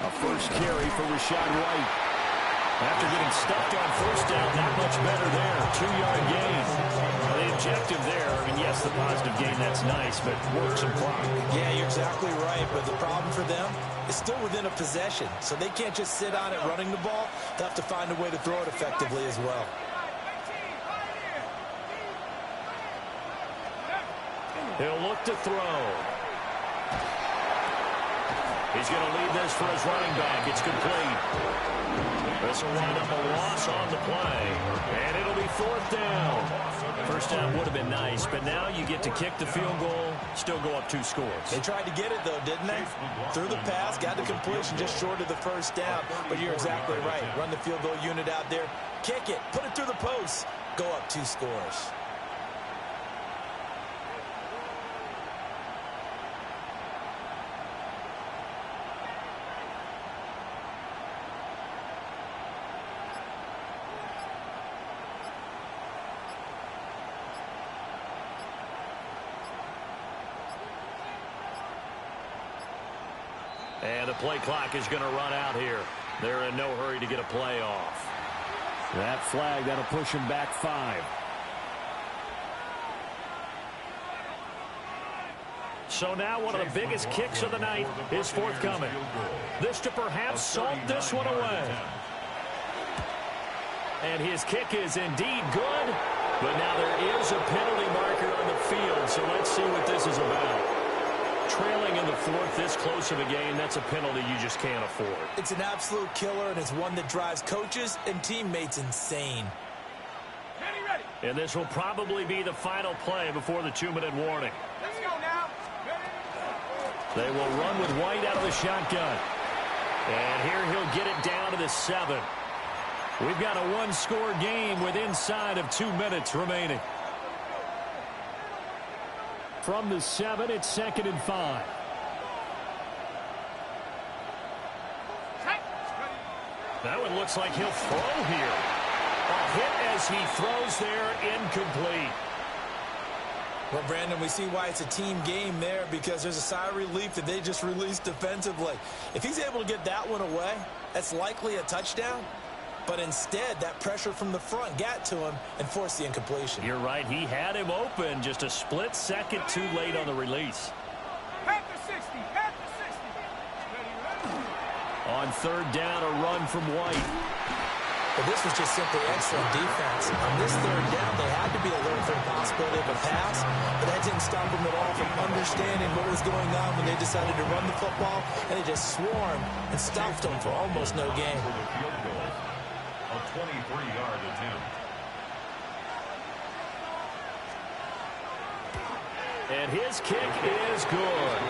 Speaker 1: A first carry for Rashad White. After getting stuffed on first down, not much better there. 2-yard gain. The objective there, I mean, yes, the positive gain, that's nice, but work some clock.
Speaker 2: Yeah, you're exactly right, but the problem for them is still within a possession, so they can't just sit on it running the ball. They'll have to find a way to throw it effectively as well.
Speaker 1: He'll look to throw. He's going to lead this for his running back. It's complete. This will wind up a loss on the play, and it'll be 4th down. First down would have been nice, but now you get to kick the field goal, still go up 2 scores.
Speaker 2: They tried to get it, though, didn't they? Threw the pass, got the completion just short of the first down, but you're exactly right. Run the field goal unit out there, kick it, put it through the post, go up 2 scores.
Speaker 1: And the play clock is going to run out here. They're in no hurry to get a play off. That flag, that'll push him back 5. So now one of the biggest kicks of the night is forthcoming. This to perhaps salt this one away. And his kick is indeed good. But now there is a penalty marker on the field, so let's see what this is about. Trailing in the 4th this close of a game, that's a penalty you just can't afford.
Speaker 6: It's an absolute killer, and it's one that drives coaches and teammates insane.
Speaker 7: Ready.
Speaker 1: And this will probably be the final play before the 2-minute warning.
Speaker 7: Let's go now.
Speaker 1: They will run with White out of the shotgun. And here he'll get it down to the 7. We've got a 1-score game with inside of 2 minutes remaining. From the 7, it's 2nd and 5. That one looks like he'll throw here. A hit as he throws there, incomplete.
Speaker 6: Well, Brandon, we see why it's a team game there, because there's a sigh of relief that they just released defensively. If he's able to get that one away, that's likely a touchdown. But instead, that pressure from the front got to him and forced the incompletion.
Speaker 1: You're right. He had him open, just a split second too late on the release.
Speaker 7: Panther 60.
Speaker 1: On 3rd down, a run from White.
Speaker 6: But this was just simply excellent defense. On this 3rd down, they had to be alert for the possibility of a pass, but that didn't stop them at all from understanding what was going on when they decided to run the football, and they just swarmed and stopped them for almost no gain.
Speaker 3: A 23-yard attempt.
Speaker 1: And his kick is good.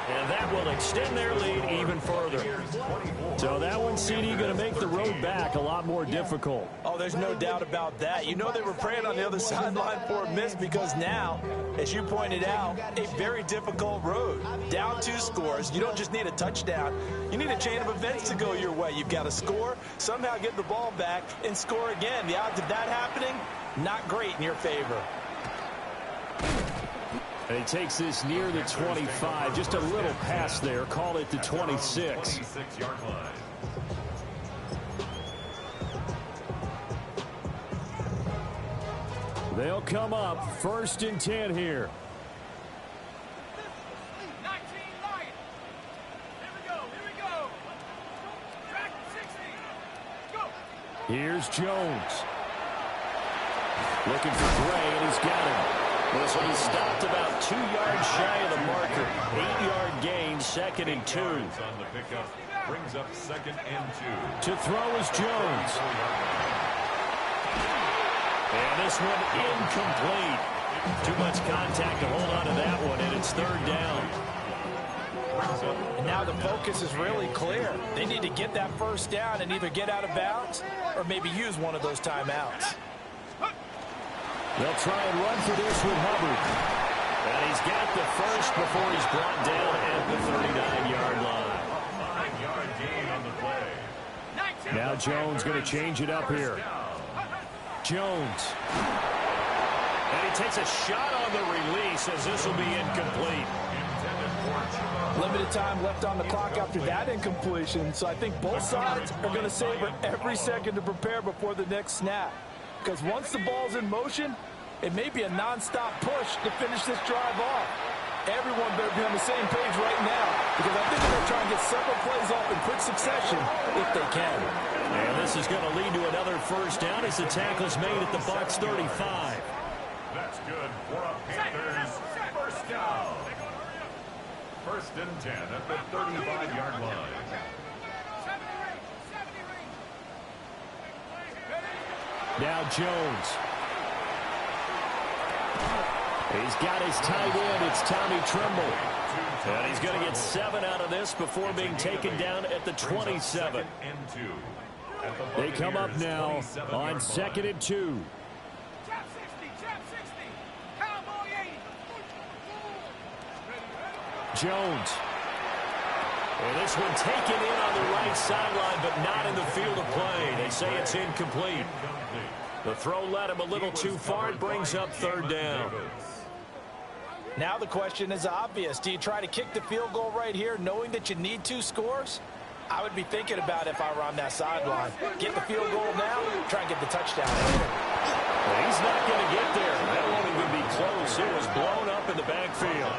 Speaker 1: And that will extend their lead even further. So that one, CD, going to make the road back a lot more difficult.
Speaker 6: Oh, there's no doubt about that. You know they were praying on the other sideline for a miss, because now, as you pointed out, a very difficult road. Down 2 scores. You don't just need a touchdown. You need a chain of events to go your way. You've got to score, somehow get the ball back, and score again. The odds of that happening, not great in your favor.
Speaker 1: And he takes this near the 25. Just a little pass there. Call it the 26.
Speaker 3: 26-yard line.
Speaker 1: They'll come up 1st and 10 here.
Speaker 7: 19 Lion. Here we go. Track 60. Go.
Speaker 1: Here's Jones. Looking for Gray, and he's got him. So he stopped about 2 yards shy of the marker. 8-yard gain, 2nd and 2.
Speaker 3: On the pickup brings up 2nd and 2.
Speaker 1: To throw is Jones. And this one incomplete. Too much contact to hold on to that one, and it's 3rd down.
Speaker 6: And now the focus is really clear. They need to get that 1st down and either get out of bounds or maybe use one of those timeouts.
Speaker 1: They'll try and run for this with Hubbard. And he's got the 1st before he's brought down at the 39-yard line.
Speaker 3: 9-yard gain on the play.
Speaker 1: Now Jones going to change it up here. Jones. And he takes a shot on the release as this will be incomplete.
Speaker 6: Limited time left on the clock after that incompletion, so I think both sides are going to savor every second to prepare before the next snap. Because once the ball's in motion, it may be a non-stop push to finish this drive off. Everyone better be on the same page right now, because I think they're going to try and get several plays off in quick succession if they can.
Speaker 1: And this is going to lead to another 1st down as the tackle's made at the Bucs 35.
Speaker 3: That's good for a Panthers 1st down. 1st and 10 at the 35-yard line.
Speaker 1: Now Jones. He's got his tight end. It's Tommy Tremble. And he's going to get 7 out of this before being taken down at the 27. They come up now on 2nd and 2.
Speaker 7: Chap 60. Cowboy 80.
Speaker 1: Jones. And this one taken in on the right sideline, but not in the field of play. They say it's incomplete. The throw led him a little too far. It brings up 3rd down.
Speaker 6: Now the question is obvious. Do you try to kick the field goal right here knowing that you need 2 scores? I would be thinking about it if I were on that sideline. Get the field goal now, try and get the touchdown later.
Speaker 1: Well, he's not going to get there. That won't even be close. It was blown up in the backfield.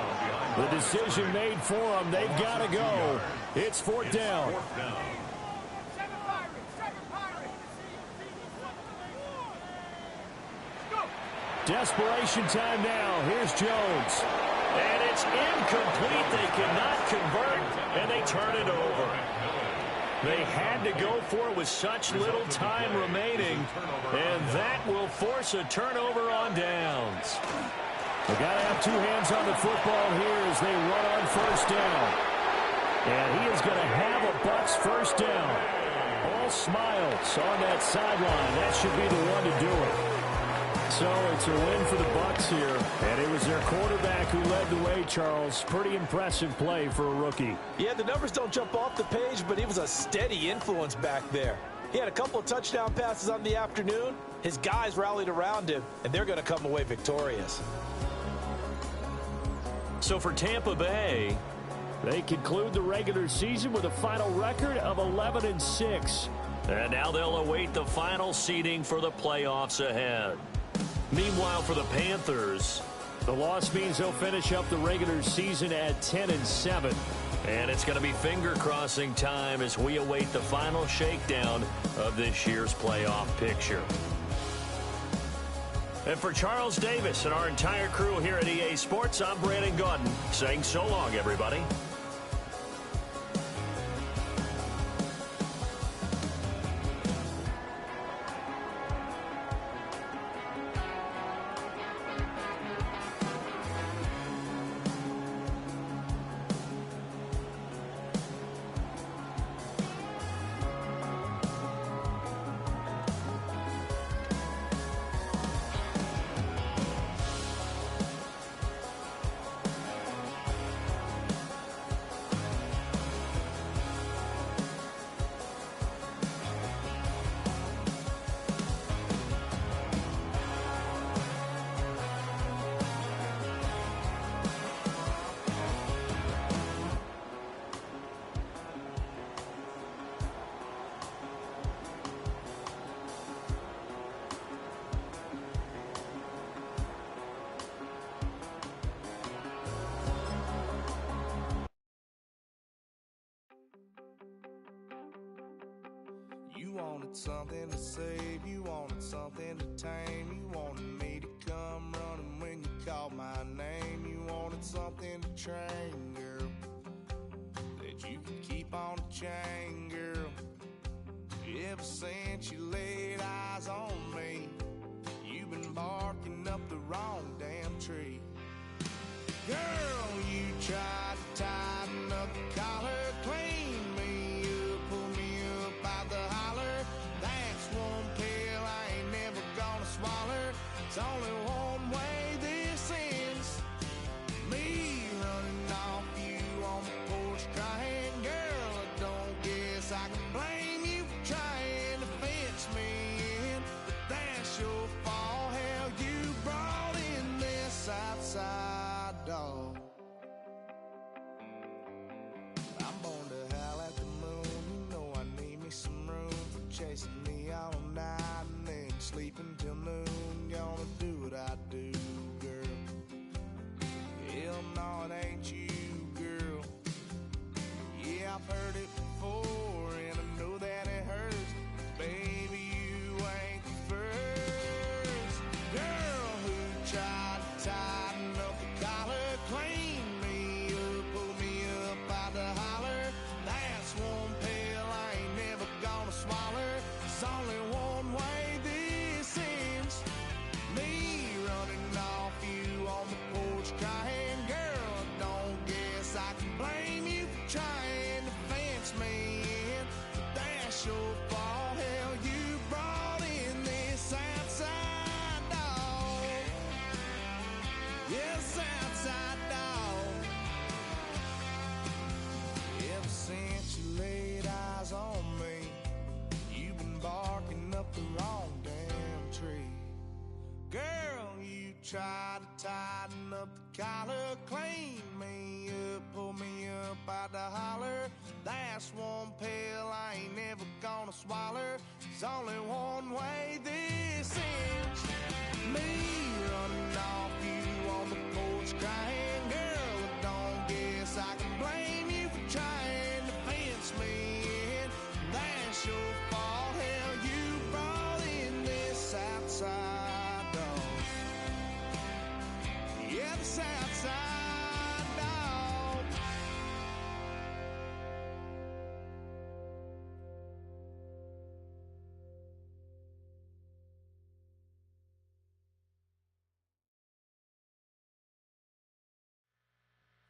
Speaker 1: The decision made for them. They've got to go. It's 4th down. Desperation time now. Here's Jones. And it's incomplete. They cannot convert, and they turn it over. They had to go for it with such little time remaining, and that will force a turnover on downs. They got to have 2 hands on the football here as they run on 1st down. And he is going to have a Bucs 1st down. All smiles on that sideline. That should be the one to do it. So it's a win for the Bucs here, and it was their quarterback who led the way, Charles. Pretty impressive play for a rookie.
Speaker 6: Yeah, the numbers don't jump off the page, but he was a steady influence back there. He had a couple of touchdown passes on the afternoon. His guys rallied around him, and they're going to come away victorious.
Speaker 1: So for Tampa Bay, they conclude the regular season with a final record of 11-6. And now they'll await the final seeding for the playoffs ahead. Meanwhile, for the Panthers, the loss means they'll finish up the regular season at 10-7. And it's going to be finger-crossing time as we await the final shakedown of this year's playoff picture. And for Charles Davis and our entire crew here at EA Sports, I'm Brandon Gaudin saying so long, everybody.
Speaker 8: You wanted something to save, you wanted something to tame, you wanted me to come running when you called my name, you wanted something to train, girl, that you could keep on the chain, girl. Ever since you laid eyes on me, you've been barking up the wrong damn tree. Girl, you tried to tighten up the collar, clean me up, pull me up out the holler. That's one pill I ain't never gonna swallow. It's only one way this ends. Me running off you on the porch crying. Girl, I don't guess I can blame you for trying to fence me in. But that's your fault, hell, you brought in this outside dog. I'm born to howl at the moon. You know I need me some room for chasing me all night and then sleeping till noon. Gonna do what I do, girl. Hell no, it ain't you, girl. Yeah, I've heard it before and I know that it hurts. Baby, you ain't the first girl who tried to tighten up the collar, clean me up, pull me up out the holler. That's one pill I ain't never gonna swallow. It's only one way this ends. Me running off you on the porch crying. Girl, I don't guess I can blame you for trying to fence me in. But that's your fault, hell, you brought in this outside dog. Yes, outside dog. Ever since you laid eyes on me, you've been barking up the wrong damn tree. Girl, you tried to tighten up the collar, clean me up, pull me up out the holler. That's one pill I ain't never gonna swallow. There's only one way this ends. Me running off you on the porch crying. Girl, I don't guess I can blame you for trying to fence me in. That's your fault, hell, you brought in this outside dog. Yeah, this outside dog.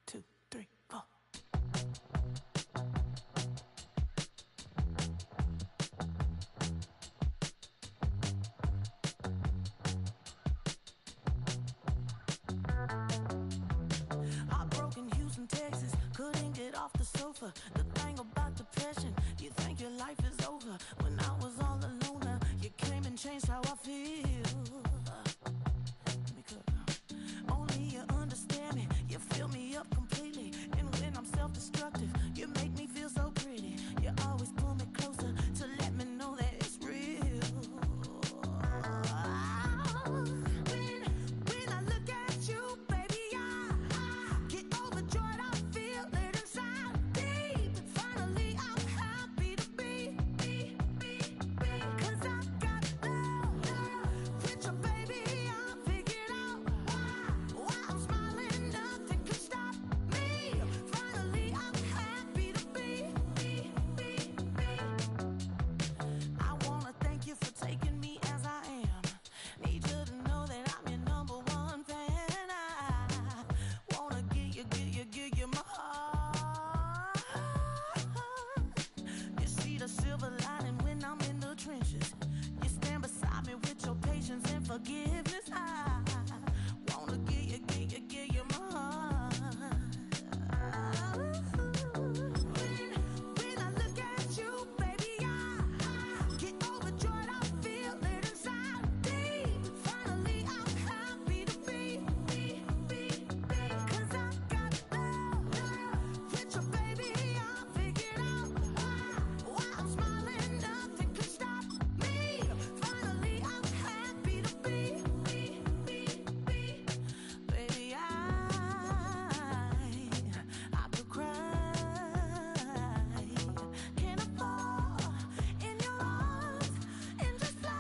Speaker 9: Two, three, four. Heartbroken Houston, Texas, couldn't get off the sofa. The thing about depression, you think your life is over. When I was all alone, you came and changed how I feel. Let me cook. Only you understand me, you fill me up completely. And when I'm self-destructive, you make me feel so pretty. You always pull me closer to let me know that it's real. When I look at you, baby, I get overjoyed. I feel it inside deep. Finally, I'm happy to be. 'Cause I got love with your baby. I figured out why I'm smiling. Nothing can stop me. Finally, I'm happy to be. I wanna thank you for taking me as I am. Need you to know that I'm your number one fan. I wanna give you my heart. You see the silver lining when I'm in the trenches. You stand beside me with your patience and forgiveness. I wanna give you my heart. When I look at you, baby, I get overjoyed. I feel it inside deep. Finally, I'm happy to be. 'Cause I got love with your baby. I figured out why I'm smiling. Nothing can stop me. Finally, I'm happy to be. Baby, I could cry. Can I fall in your arms and just fly?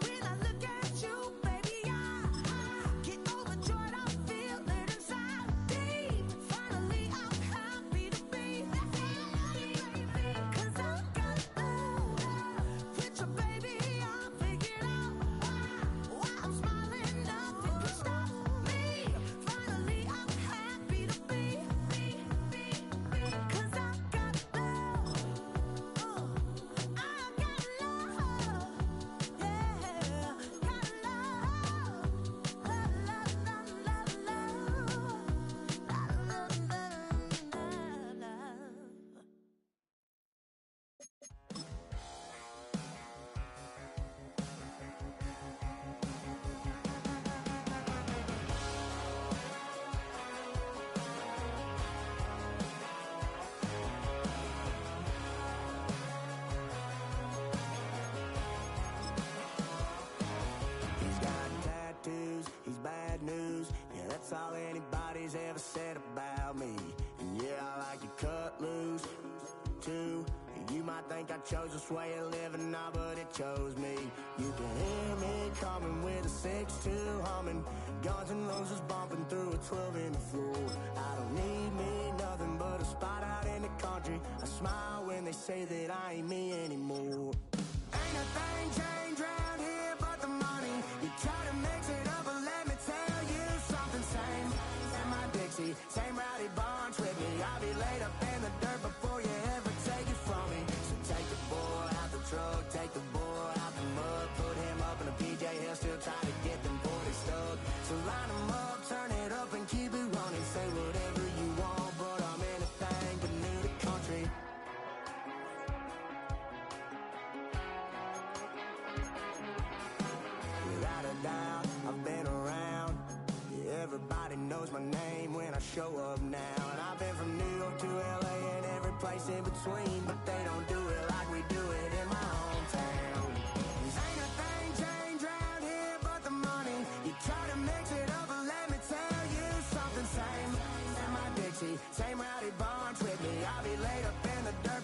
Speaker 9: When I look at you, baby, I get overjoyed. I feel it inside deep. Finally, I'm happy to be. 'Cause I got love with your baby. I figured out why I'm smiling. Nothing can stop me. Finally, I'm happy to be. 'Cause I got love. I got love. Yeah, got love.
Speaker 8: He's got tattoos, he's bad news. Yeah, that's all anybody's ever said about me. And yeah, I like you cut loose, too. You might think I chose this way of living now, but it chose me. You can hear me coming with a 6-2 humming. Guns and Roses bumping through a 12 in the floor. I don't need me nothing but a spot out in the country. I smile when they say that I ain't me anymore. Ain't a thing changed round here but the money. You try to mix it up, but let me tell you something. Same in my Dixie, same rowdy bunch with me. I'll be laid up in the dirt before you ever take it from me. So take the boy out the truck, take the boy out the mud, put him up in a PJ, he'll still try to get them 40 stuck. So line him up, turn it up and keep it running. Say whatever you want, but I'm anything but new to country. Without a show up now. And I've been from New York to LA and every place in between, but they don't do it like we do it in my hometown. Ain't a thing changed around here but the money. You try to mix it up, but let me tell you something. Same in my Dixie, same rowdy bunch with me. I'll be laid up in the dirt,